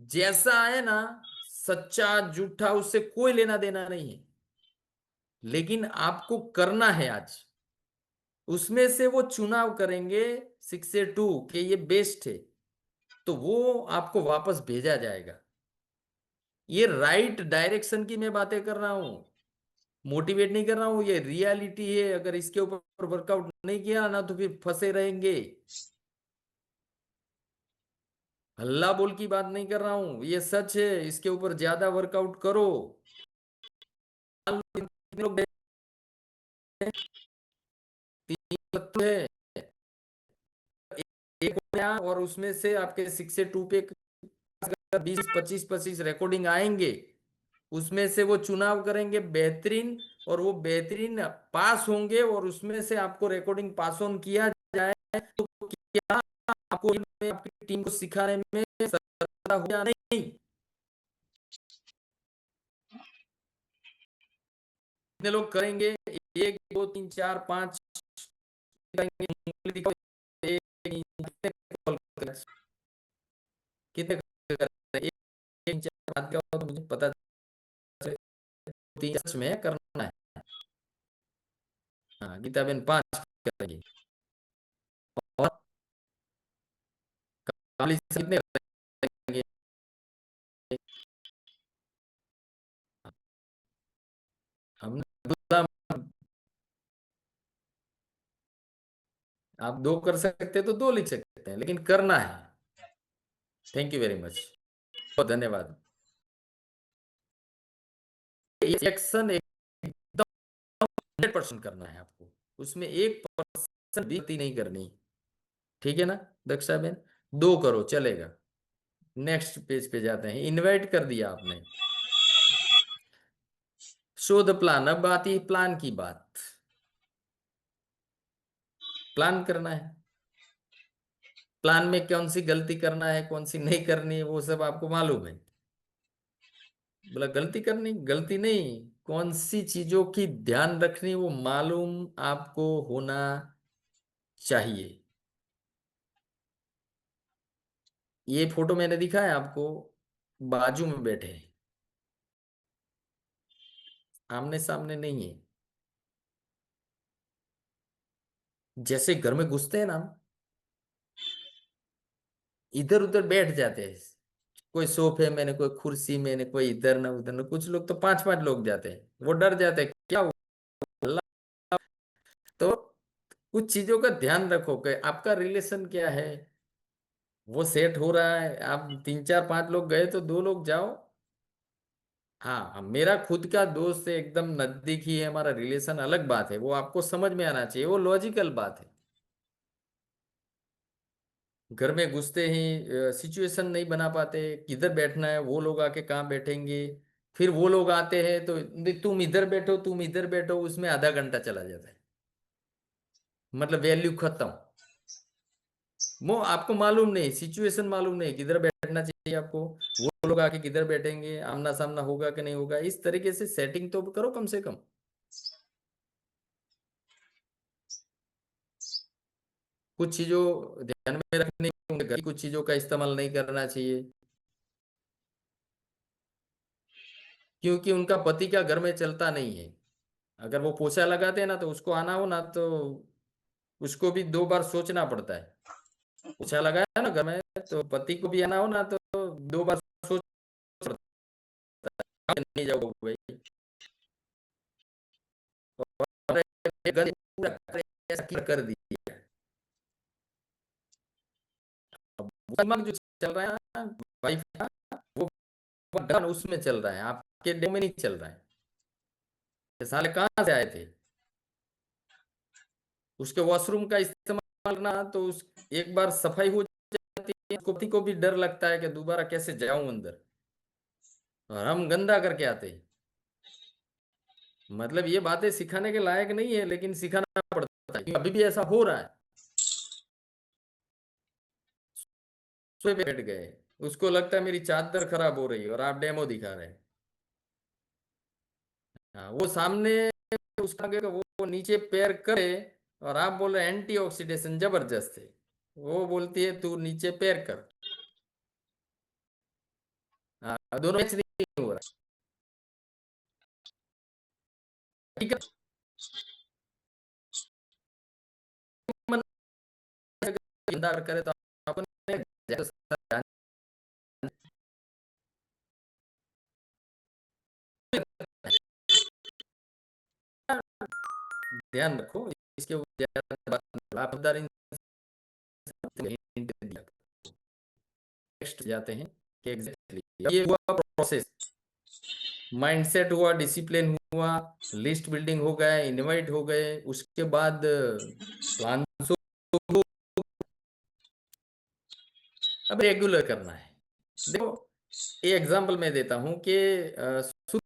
जैसा है ना, सच्चा झूठा उससे कोई लेना देना नहीं है, लेकिन आपको करना है आज। उसमें से वो चुनाव करेंगे 6 से 2 के ये बेस्ट है, तो वो आपको वापस भेजा जाएगा। ये राइट डायरेक्शन की मैं बातें कर रहा हूं, मोटिवेट नहीं कर रहा हूं, ये रियलिटी है। अगर इसके ऊपर वर्कआउट नहीं किया ना तो फिर फंसे रहेंगे। हल्ला बोल की बात नहीं कर रहा हूं, ये सच है। इसके ऊपर ज्यादा वर्कआउट करो। कितने लोग तीन तत्व है, एक हो गया, और उसमें से आपके 6 से 2 पे 20 25 25 रिकॉर्डिंग आएंगे। उसमें से वो चुनाव करेंगे बेहतरीन, और वो बेहतरीन पास होंगे, और उसमें से आपको रिकॉर्डिंग पास ऑन किया जाए तो क्या आपको आपकी टीम को सिखाने में सफलता हो या नहीं? कितने लोग करेंगे? 1 2 3 4 5 करेंगे, कितने करेंगे? 1 3 4 5 का हो तो मुझे पता चले। 3 सच में करना है। हाँ, गीता बेन 5 करेंगे, और काली से कितने करेंगे? हमने बोला, आप 2 कर सकते हैं तो 2 लिख सकते हैं, लेकिन करना है। थैंक यू वेरी मच, बहुत धन्यवाद। एक्शन एकदम 100% करना है आपको, उसमें 1% भी गलती नहीं करनी। ठीक है ना दक्षा बेन? 2 करो चलेगा। नेक्स्ट पेज पे जाते हैं। इनवाइट कर दिया आपने, शो द प्लान। अब आती है प्लान की बात। प्लान करना है, प्लान में कौन सी गलती करना है कौन सी नहीं करनी है वो सब आपको मालूम है। बोला गलती करनी, गलती नहीं, कौन सी चीजों की ध्यान रखनी वो मालूम आपको होना चाहिए। ये फोटो मैंने दिखाया आपको, बाजू में बैठे हैं, आमने सामने नहीं है। जैसे घर में घुसते हैं ना हम, इधर उधर बैठ जाते हैं, कोई सोफे में न कोई कुर्सी में न कोई इधर ना उधर न, कुछ लोग तो 5-5 लोग जाते हैं, वो डर जाते हैं क्या हुआ? तो कुछ चीजों का ध्यान रखो कि आपका रिलेशन क्या है, वो सेट हो रहा है। आप 3-4-5 लोग गए तो 2 लोग जाओ। हाँ, मेरा खुद का दोस्त है, एकदम नजदीकी है, हमारा रिलेशन अलग बात है, वो आपको समझ में आना चाहिए, वो लॉजिकल बात है। घर में घुसते ही सिचुएशन नहीं बना पाते, किधर बैठना है, वो लोग आके कहाँ बैठेंगे, फिर वो लोग आते हैं तो तुम इधर बैठो तुम इधर बैठो, उसमें आधा घंटा चला जाता है, मतलब वैल्यू खत्म। वो आपको मालूम नहीं, सिचुएशन मालूम नहीं किधर बैठना चाहिए आपको, वो लोग आके किधर बैठेंगे, आमना सामना होगा कि नहीं होगा, इस तरीके से सेटिंग तो करो कम से कम। कुछ चीजों ध्यान में रखने होंगे, घर की कुछ चीजों का इस्तेमाल नहीं करना चाहिए, क्योंकि उनका पति का घर में चलता नहीं है। अगर वो पोछा लगाते हैं ना तो उसको आना हो ना तो उसको भी 2 बार सोचना पड़ता है। पोछा लगाया ना घर में तो पति को भी आना हो ना तो 2 बार सोचना पड़ता है, नहीं जाओ भाई। और एक गंद पूरा ऐसा कर दिया। अब वो दिमाग जो चल रहा है ना वाइफ का, वो डर उसमें चल रहा है, आपके डे में नहीं चल रहा है। ये साले कहाँ से आए थे? उसके वॉशरूम का इस्तेमाल करना तो उस एक बार सफाई हो जाती है, उसको पति को भी डर लगता है कि दोबारा कैसे जाऊं अंदर, और हम गंदा करके आते हैं। मतलब ये बातें सिखाने के लायक नहीं है, लेकिन सिखाना पड़ता है, क्योंकि अभी भी ऐसा हो रहा है। सोए पे बैठ गए, उसको लगता है मेरी चादर खराब हो रही है और आप डेमो दिखा रहे हैं। हाँ, वो सामने उसका आगे का वो नीचे पैर करे और आप बोल रहे एंटी ऑक्सीडेशन जबरदस्त है, वो बोलती है तू नीचे पैर कर। हाँ, दोनों मैच नहीं हो रहा। ठीक है, मन गंदा करे तो अपन ध्यान रखो, इसके ऊपर ज्यादा बात नहीं, आप नेक्स्ट जाते हैं कि एग्जैक्टली ये हुआ प्रोसेस, माइंडसेट हुआ, डिसिप्लिन हुआ, लिस्ट बिल्डिंग हो गया, इनवाइट हो गए, उसके बाद प्लान अब रेगुलर करना है। देखो ये एग्जांपल मैं देता हूं कि शुरू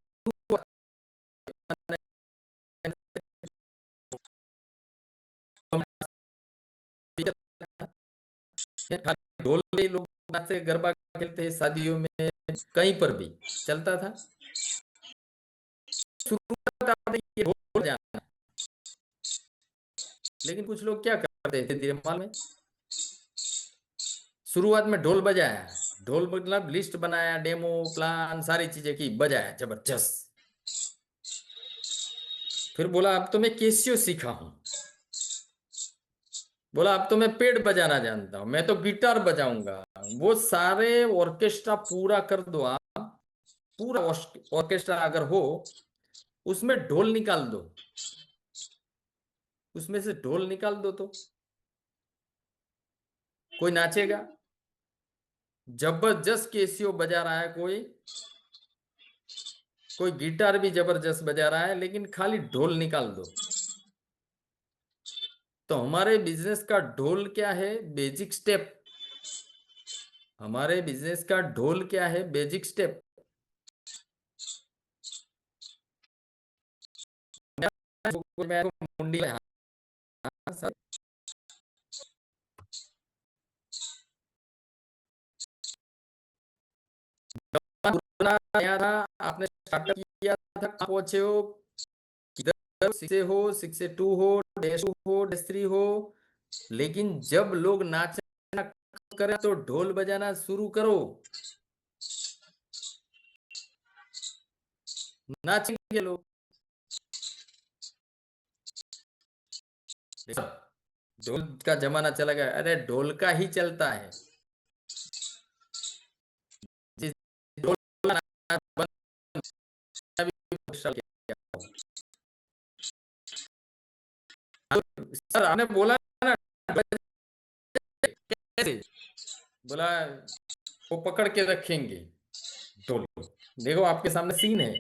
ढोल पे लोग नाचते गरबा खेलते हैं शादियों में, कहीं पर भी चलता था। शुरुआत आपने ये ढोल जाना, लेकिन कुछ लोग क्या करते थे धीरे माल में, शुरुआत में ढोल बजाया, ढोल मतलब लिस्ट बनाया, डेमो प्लान सारी चीजें की, बजाया जबरदस्त, फिर बोला अब तो मैं कैसियो सीखा हूं, बोला अब तो मैं पेड़ बजाना जानता हूं, मैं तो गिटार बजाऊंगा। वो सारे ऑर्केस्ट्रा पूरा कर दो आप, पूरा ऑर्केस्ट्रा अगर हो, उसमें ढोल निकाल दो, उसमें से ढोल निकाल दो तो कोई नाचेगा? जबरदस्त केसियो बजा रहा है कोई, कोई गिटार भी जबरदस्त बजा रहा है, लेकिन खाली ढोल निकाल दो। तो हमारे बिजनेस का ढोल क्या है? Basic step. हमारे बिजनेस का ढोल क्या है? Basic step. मैं मुंडी में हाँ, सर। नया था, आपने स्टार्टअप किया था, कहाँ पहुंचे हो? किधर? सिक्स हो, 6 से 2 हो, -2 हो, -3 हो। लेकिन जब लोग नाचना करें तो ढोल बजाना शुरू करो। नाचेंगे लोग। ढोल का जमाना चला गया, अरे ढोल का ही चलता है। जिस ढोल बना- सर आपने बोला ना, कैसे? बोला वो पकड़ के रखेंगे ढोल को। देखो आपके सामने सीन है।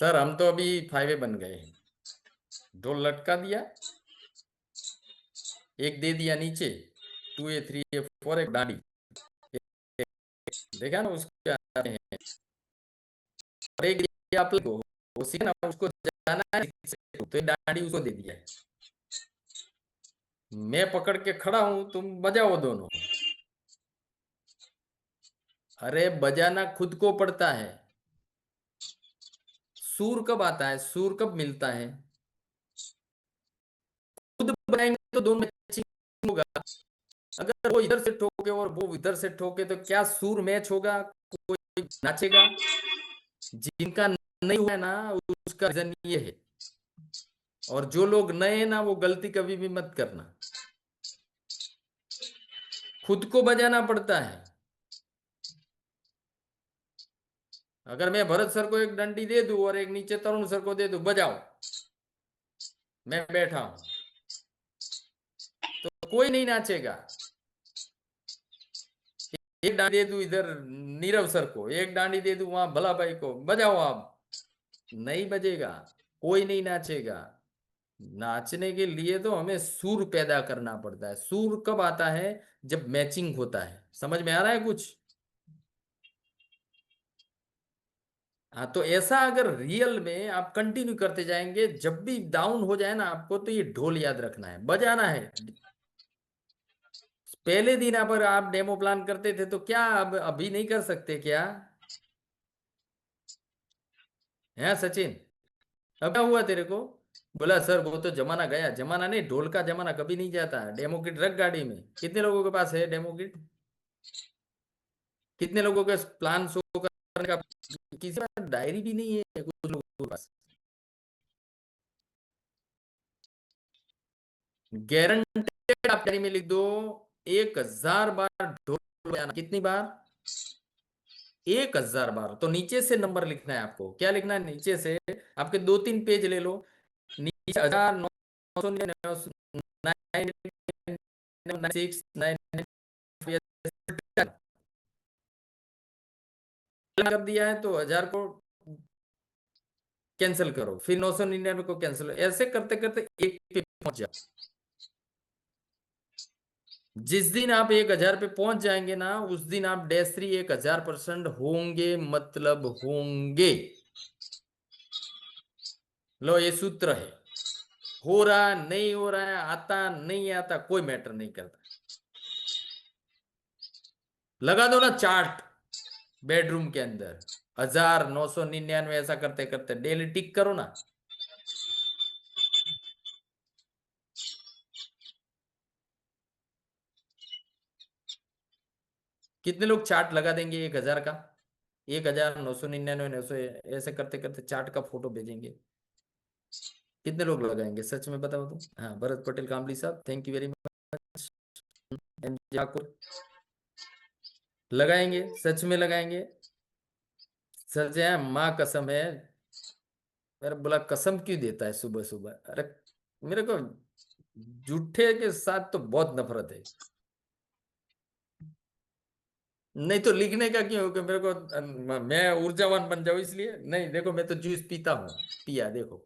सर हम तो अभी 5 बन गए हैं। ढोल लटका दिया, एक दे दिया नीचे, 2 A 3 A 4 एक डांडी। देखा ना उसके आते हैं। और एक दिया आप लोगों को, उसी ना उसको जाना है, तो एक डांडी उसको दे दिया है। मैं पकड़ के खड़ा हूं, तुम बजाओ दोनों। अरे बजाना खुद को पड़ता है। सुर कब आता है? सुर कब मिलता है? खुद बनाएंगे तो दोनों मैचिंग होगा। अगर वो इधर से ठोके और वो इधर से ठोके तो क्या सुर मैच होगा? कोई नाचेगा? जिनका नहीं हुआ है ना, उसका रीजन ये है। और जो लोग नए हैं ना, वो गलती कभी भी मत करना। खुद को बजाना पड़ता है। अगर मैं भरत सर को एक डंडी दे दूं और एक नीचे तरुण सर को दे दूं, बजाओ, मैं बैठा हूं, तो कोई नहीं नाचेगा। एक डांडी दे दूं इधर नीरव सर को, एक डांडी दे दूं वहां भला भाई को, बजाओ आप, नहीं बजेगा, कोई नहीं नाचेगा। नाचने के लिए तो हमें सुर पैदा करना पड़ता है। सुर कब आता है? जब मैचिंग होता है। समझ में आ रहा है कुछ? हाँ, तो ऐसा अगर रियल में आप कंटिन्यू करते जाएंगे, जब भी डाउन हो जाए ना आपको, तो ये ढोल याद रखना है, बजाना है। पहले दिन पर आप डेमो प्लान करते थे, तो क्या अब अभी नहीं कर सकते क्या? है सचिन? अब क्या हुआ तेरे को? बोला सर वो तो जमाना गया। जमाना नहीं, ढोल का जमाना कभी नहीं जाता है। डेमो किट रख गाड़ी में। कितने लोगों के पास है डेमो किट? कितने लोगों के प्लान शो करने का? किसी के पास डायरी भी नहीं है, कुछ लोगों के पास। गारंटेड आप डायरी में लिख दो, 1000 बार ढोल बजाना। कितनी बार? 1000 बार। तो नीचे से नंबर लिखना है आपको। क्या लिखना है नीचे से? आपके 2 3 पेज ले लो। नीचे 1996 कर दिया है, तो 1000 को कैंसिल करो, फिर 999 को कैंसिल, ऐसे करते करते एक पे पहुंच जाओ। जिस दिन आप 1000 पे पहुंच जाएंगे ना, उस दिन आप -3 1000% होंगे, मतलब होंगे। लो ये सूत्र है। हो रहा नहीं हो रहा है, आता नहीं आता, कोई मैटर नहीं करता। लगा दो ना चार्ट बेडरूम के अंदर, 1999 ऐसा करते करते डेली टिक करो ना। कितने लोग चार्ट लगा देंगे 1000 का? 1999 900, ऐसे करते करते चार्ट का फोटो भेजेंगे। कितने लोग लगाएंगे सच में बताओ तो? हाँ, भरत पटेल कामली साहब, थैंक यू वेरी मच। लगाएंगे, सच में लगाएंगे। सच है, माँ कसम है। मेरा बोला कसम क्यों देता है सुबह सुबह? अरे मेरे को झूठे के साथ तो बहुत नफरत है। नहीं तो लिखने का क्यों कि मेरे को मैं ऊर्जावान बन जाऊं इसलिए नहीं। देखो मैं तो जूस पीता हूँ, पिया देखो।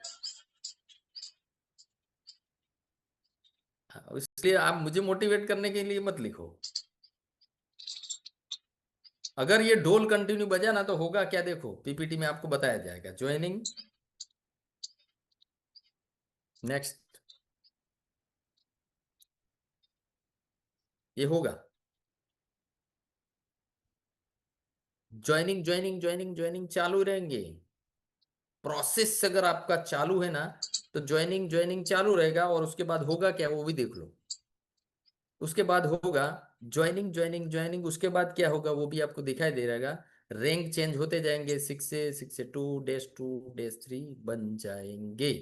हाँ, इसलिए आप मुझे मोटिवेट करने के लिए मत लिखो। अगर ये ढोल कंटिन्यू बजा ना तो होगा क्या, देखो पीपीटी में आपको बताया जाएगा। ज्वाइनिंग, नेक्स्ट, ये होगा। ज्वाइनिंग ज्वाइनिंग ज्वाइनिंग ज्वाइनिंग चालू रहेंगे। प्रोसेस अगर आपका चालू है ना तो ज्वाइनिंग ज्वाइनिंग चालू रहेगा, और उसके बाद होगा क्या वो भी देख लो। उसके बाद होगा ज्वाइनिंग ज्वाइनिंग ज्वाइनिंग, उसके बाद क्या होगा वो भी आपको दिखाई दे रहेगा। रैंक चेंज होते जाएंगे, 6 से 2 -2 -3 बन जाएंगे।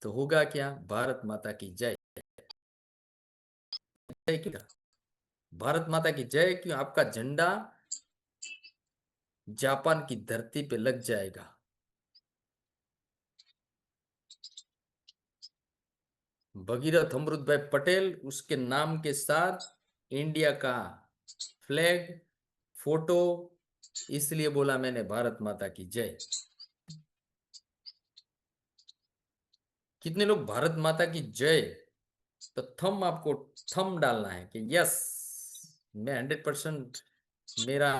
तो होगा क्या, भारत माता की जय। जय क्यों? भारत माता की जय क्यों? आपका झंडा जापान की धरती पे लग जाएगा। भगीरथ अमृत भाई पटेल उसके नाम के साथ इंडिया का फ्लैग, फोटो, इसलिए बोला मैंने भारत माता की जय। कितने लोग भारत माता की जय? तो थम आपको थम डालना है कि यस, मैं 100% मेरा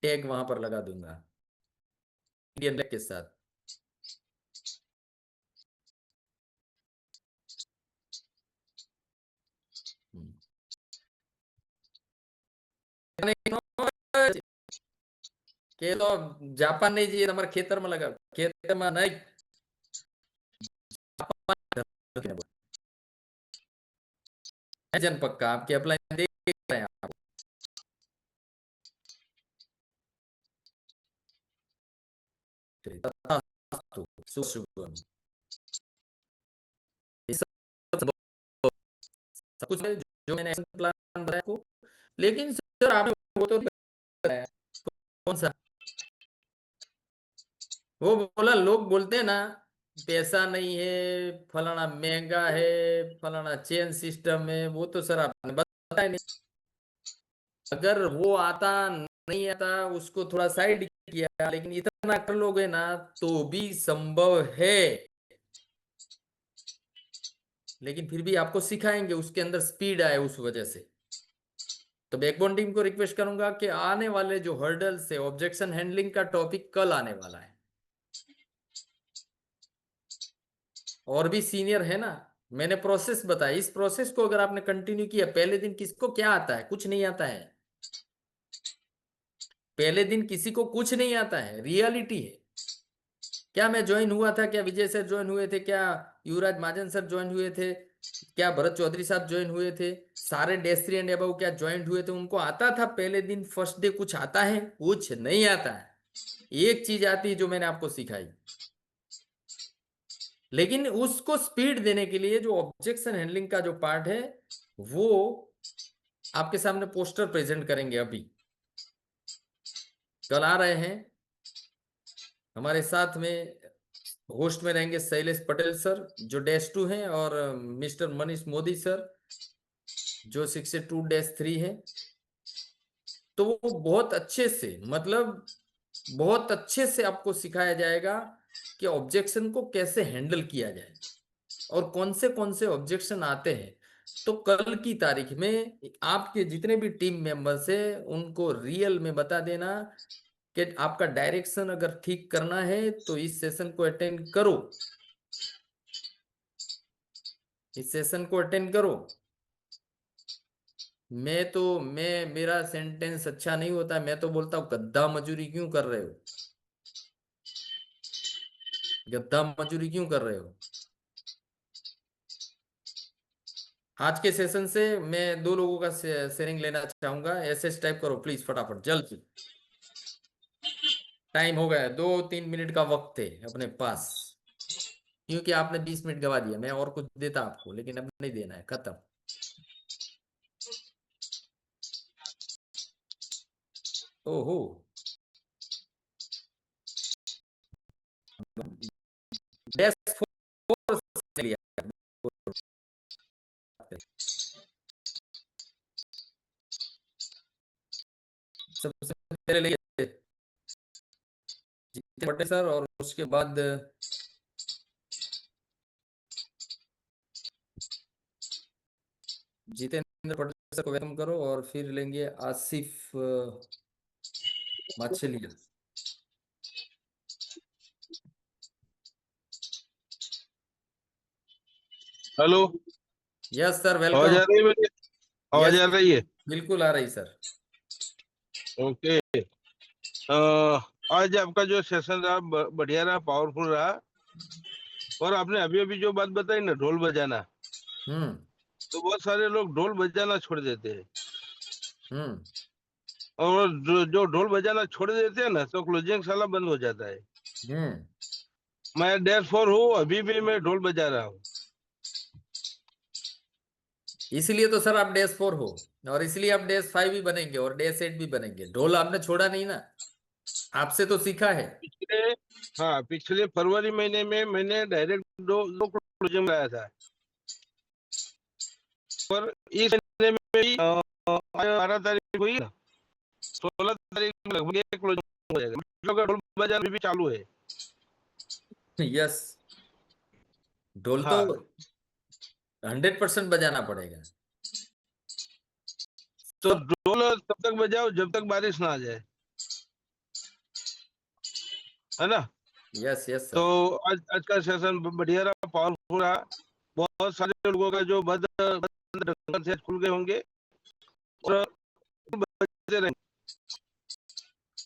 टैग वहां पर लगा दूंगा इंडियन फ्लैग के साथ। हम्म। के तो जापान नहीं जी हमारे खेतर में लगा, खेतर में नहीं, जन पक्का आपके अप्लाई देख रहे हैं आप। तथास्तु, शुभम। ये सब कुछ है जो मैंने एक्शन प्लान बताया आपको, लेकिन सर आपने वो तो नहीं बताया। कौन सा? वो बोला, लोग बोलते हैं ना पैसा नहीं है, फलाना महंगा है, फलाना चेन सिस्टम है, वो तो सर आपने बताया नहीं। अगर वो आता नहीं आता उसको थोड़ा साइड किया, लेकिन इतना कर लोगे ना तो भी संभव है। लेकिन फिर भी आपको सिखाएंगे, उसके अंदर स्पीड आए उस वजह से। तो बैकबोन टीम को रिक्वेस्ट करूंगा कि आने वाले जो हर्डल्स है, ऑब्जेक्शन हैंडलिंग का टॉपिक कल आने वाला है। और भी सीनियर है ना, मैंने प्रोसेस बताई, इस प्रोसेस को अगर आपने कंटिन्यू किया, पहले दिन किसको क्या आता है? कुछ नहीं आता है। पहले दिन किसी को कुछ नहीं आता है, रियलिटी है। क्या मैं ज्वाइन हुआ था? क्या विजय सर ज्वाइन हुए थे? क्या युवराज महाजन सर ज्वाइन हुए थे? क्या भरत चौधरी साहब ज्वाइन हुए थे? सारे डेस्ट्री 3 एंड अबव क्या ज्वाइन हुए थे? उनको आता था पहले दिन फर्स्ट डे कुछ आता है? कुछ नहीं आता है। एक चीज आती है जो मैंने आपको सिखाई, लेकिन उसको स्पीड देने के लिए जो ऑब्जेक्शन हैंडलिंग का जो पार्ट है वो आपके सामने पोस्टर प्रेजेंट करेंगे। अभी कल आ रहे हैं हमारे साथ में, होस्ट में रहेंगे शैलेश पटेल सर जो -2 हैं, और मिस्टर मनीष मोदी सर जो 62-3 है। तो वो बहुत अच्छे से, मतलब बहुत अच्छे से आपको सिखाया जाएगा कि ऑब्जेक्शन को कैसे हैंडल किया जाए और कौन से ऑब्जेक्शन आते हैं। तो कल की तारीख में आपके जितने भी टीम मेंबर्स है उनको रियल में बता देना कि आपका डायरेक्शन अगर ठीक करना है तो इस सेशन को अटेंड करो, इस सेशन को अटेंड करो। मैं मेरा सेंटेंस अच्छा नहीं होता, मैं तो बोलता हूँ गद्दा मजूरी क्यों कर रहे हो, गद्दा मजूरी क्यों कर रहे हो। आज के सेशन से मैं 2 लोगों का शेयरिंग लेना चाहूंगा। एसएस टाइप करो प्लीज फटाफट जल्द। टाइम हो गया, 2-3 मिनट का वक्त है अपने पास, क्योंकि आपने 20 मिनट गवा दिया। मैं और कुछ देता आपको, लेकिन अब नहीं देना है, खत्म। ओहो, बेस्ट फोर्स लिया। मेरे लिए जितेंद्र पटेल सर, और उसके बाद जितेंद्र पटेल सर को वेलकम करो, और फिर लेंगे आसिफ माछलिया। हेलो, यस सर, आवाज वेलकम। आ रही है मेरी? आवाज यस, आ रही है? बिल्कुल आ रही सर। ओके। आज आपका जो सेशन रहा बढ़िया रहा, पावरफुल रहा। और आपने अभी अभी जो बात बताई ना, ढोल बजाना, हम्म। तो बहुत सारे लोग ढोल बजाना छोड़ देते हैं। हम्म। और जो ढोल बजाना छोड़ देते हैं ना, तो क्लोजिंग साला बंद हो जाता है। हम्म। मैं डैश 4 हूँ, अभी भी मैं ढोल बजा रहा हूँ। इसीलिए तो सर आप -4 हो, और इसलिए आप -5 भी बनेंगे और -8 भी बनेंगे। ढोल आपने छोड़ा नहीं ना, आपसे तो सीखा है। पिछले हाँ, पिछले फरवरी महीने में मैंने डायरेक्ट दो क्लोजिंग लगाया था। और इस महीने में भी 12 तारीख हुई ना, 16 तारीख में लगभग एक क्लोजिंग हो जाएगा। मतलब का ढोल बजाना अभी भी चालू है। यस, ढोल तो हाँ, 100% बजाना पड़ेगा। तो तो ढोल तब तक बजाओ जब तक बारिश ना आ जाए, है ना? यस यस तो सर। आज आज का सेशन बढ़िया रहा, पावरफुल रहा। बहुत सारे लोगों का जो बद बद ढंग से खुल गए होंगे और बजते रहेंगे।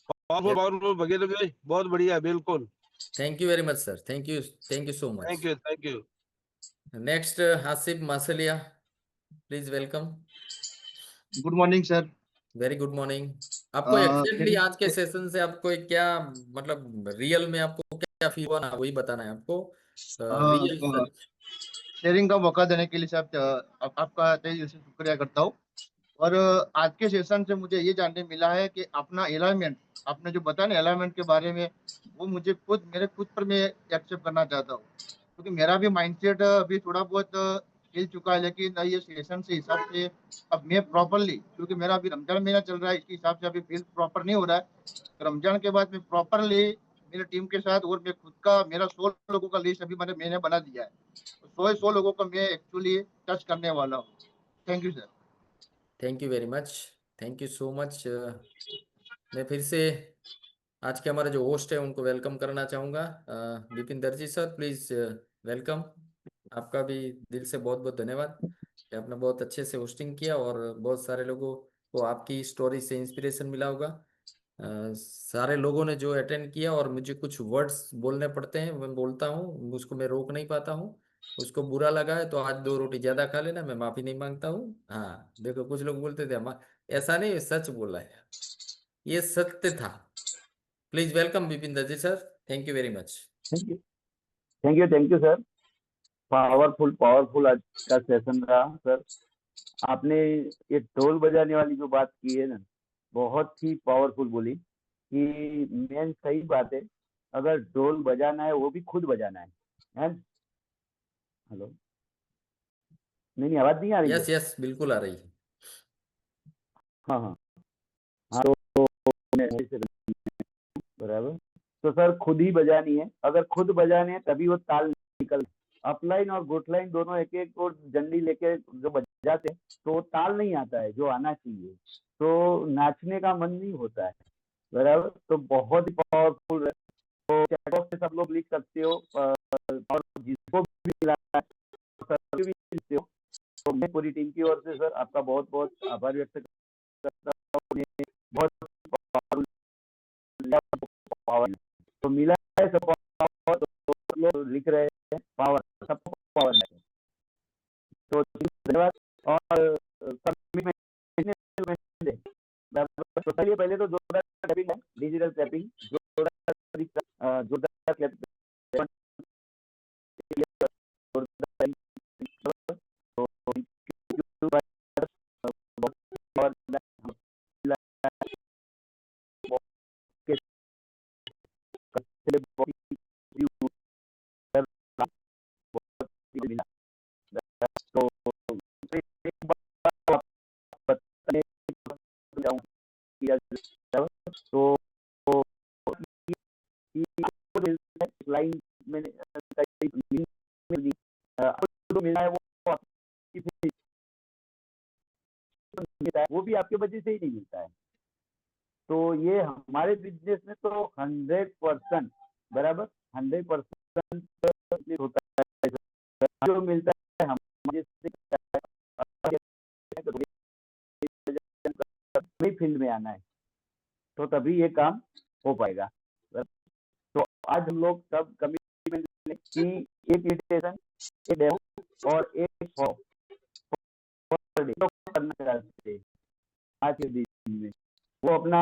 पावरफुल पावरफुल बगे तो गए, बहुत बढ़िया, बिल्कुल। Thank you very much sir, thank you so much. Thank you, thank you. Next Hasib Masliya, please welcome. Good morning sir. Very good morning. आपको एग्जैक्टली शेयरिंग आज के सेशन से आपको एक क्या, मतलब रियल में आपको क्या फील हुआ ना, वही बताना है आपको। रियल सच। शेयरिंग का मौका देने के लिए सर आपका तहे दिल से शुक्रिया करता हूँ। और आज के सेशन से मुझे ये जानने मिला है कि अपना अलाइनमेंट, आपने जो बताया ना अलाइनमेंट के बारे में, वो मुझे मेरे खुद पर मैं एक्सेप्ट करना चाहता हूँ, क्योंकि मेरा भी माइंडसेट अभी थोड़ा बहुत हिल चुका है। लेकिन ये सेशन से हिसाब से अब मैं प्रॉपरली, क्योंकि मेरा अभी रमजान महीना चल रहा है, इसके हिसाब से अभी फील प्रॉपर नहीं हो रहा है। रमजान के बाद मैं प्रॉपरली मेरे टीम के साथ, और मैं खुद का, मेरा 100 लोगों का लिस्ट अभी मैंने बना दिया है। तो 100 लोगों को मैं एक्चुअली टच करने वाला हूँ। Thank you sir. Thank you very much, thank you so much. मैं फिर से आज के हमारे जो होस्ट है उनको वेलकम करना चाहूँगा। विपिन दर्जी सर, प्लीज वेलकम। आपका भी दिल से बहुत बहुत धन्यवाद कि आपने बहुत अच्छे से होस्टिंग किया, और बहुत सारे लोगों को आपकी स्टोरी से इंस्पिरेशन मिला होगा। सारे लोगों ने जो अटेंड किया, और मुझे कुछ वर्ड्स बोलने पड़ते हैं, मैं बोलता हूँ, उसको मैं रोक नहीं पाता हूँ। उसको बुरा लगा है तो आज 2 रोटी ज्यादा खा लेना, मैं माफी नहीं मांगता हूँ। हाँ देखो, कुछ लोग बोलते थे ऐसा नहीं, सच बोला है, ये सत्य था। प्लीज वेलकम विपिन दर्जी sir, thank you very much. Thank you, thank you sir. Powerful powerful आज का सेशन रहा सर। आपने ये ढोल बजाने वाली जो बात की है ना, बहुत ही पावरफुल बोली कि मेन सही बात है। अगर ढोल बजाना है वो भी खुद बजाना है। हेलो, नहीं नहीं, आवाज नहीं आ रही है? यस यस, बिल्कुल आ रही है। हाँ हाँ हाँ। बराबर। तो सर खुद ही बजानी है, अगर खुद बजाने है तभी वो ताल निकल। अपलाइन और गुटलाइन दोनों एक एक और डंडी लेके जो बजाते हैं तो वो ताल नहीं आता है जो आना चाहिए, तो नाचने का मन नहीं होता है। बराबर, तो बहुत ही पावरफुल है। तो चैट बॉक्स से सब लोग लिख सकते हो, और जिसको भी मिला है, सर भी लिखते हो। तो मैं पूरी टीम की ओर से सर आपका बहुत बहुत आभार व्यक्त करता हूँ। बहुत पावर तो मिला है सब, पावर तो लोग लिख रहे हैं, पावर सबको पावर है। तो धन्यवाद। और तो चलिए पहले तो जोरदार टैपिंग है, डिजिटल टैपिंग, जोरदार क्लैपिंग। आपको जो मिल रहा है वो आपकी फीस मिलता है, वो भी आपके वजह से ही नहीं मिलता है। तो ये हमारे बिजनेस में तो 100% बराबर 100% होता है, जो मिलता है हमारे फील्ड में आना है तो तभी ये काम हो पाएगा। तो आज हम लोग सब कमिटमेंट कि एक इरिटेशन, एक डेमो और एक करना चाहते हैं आज के दिन में, वो अपना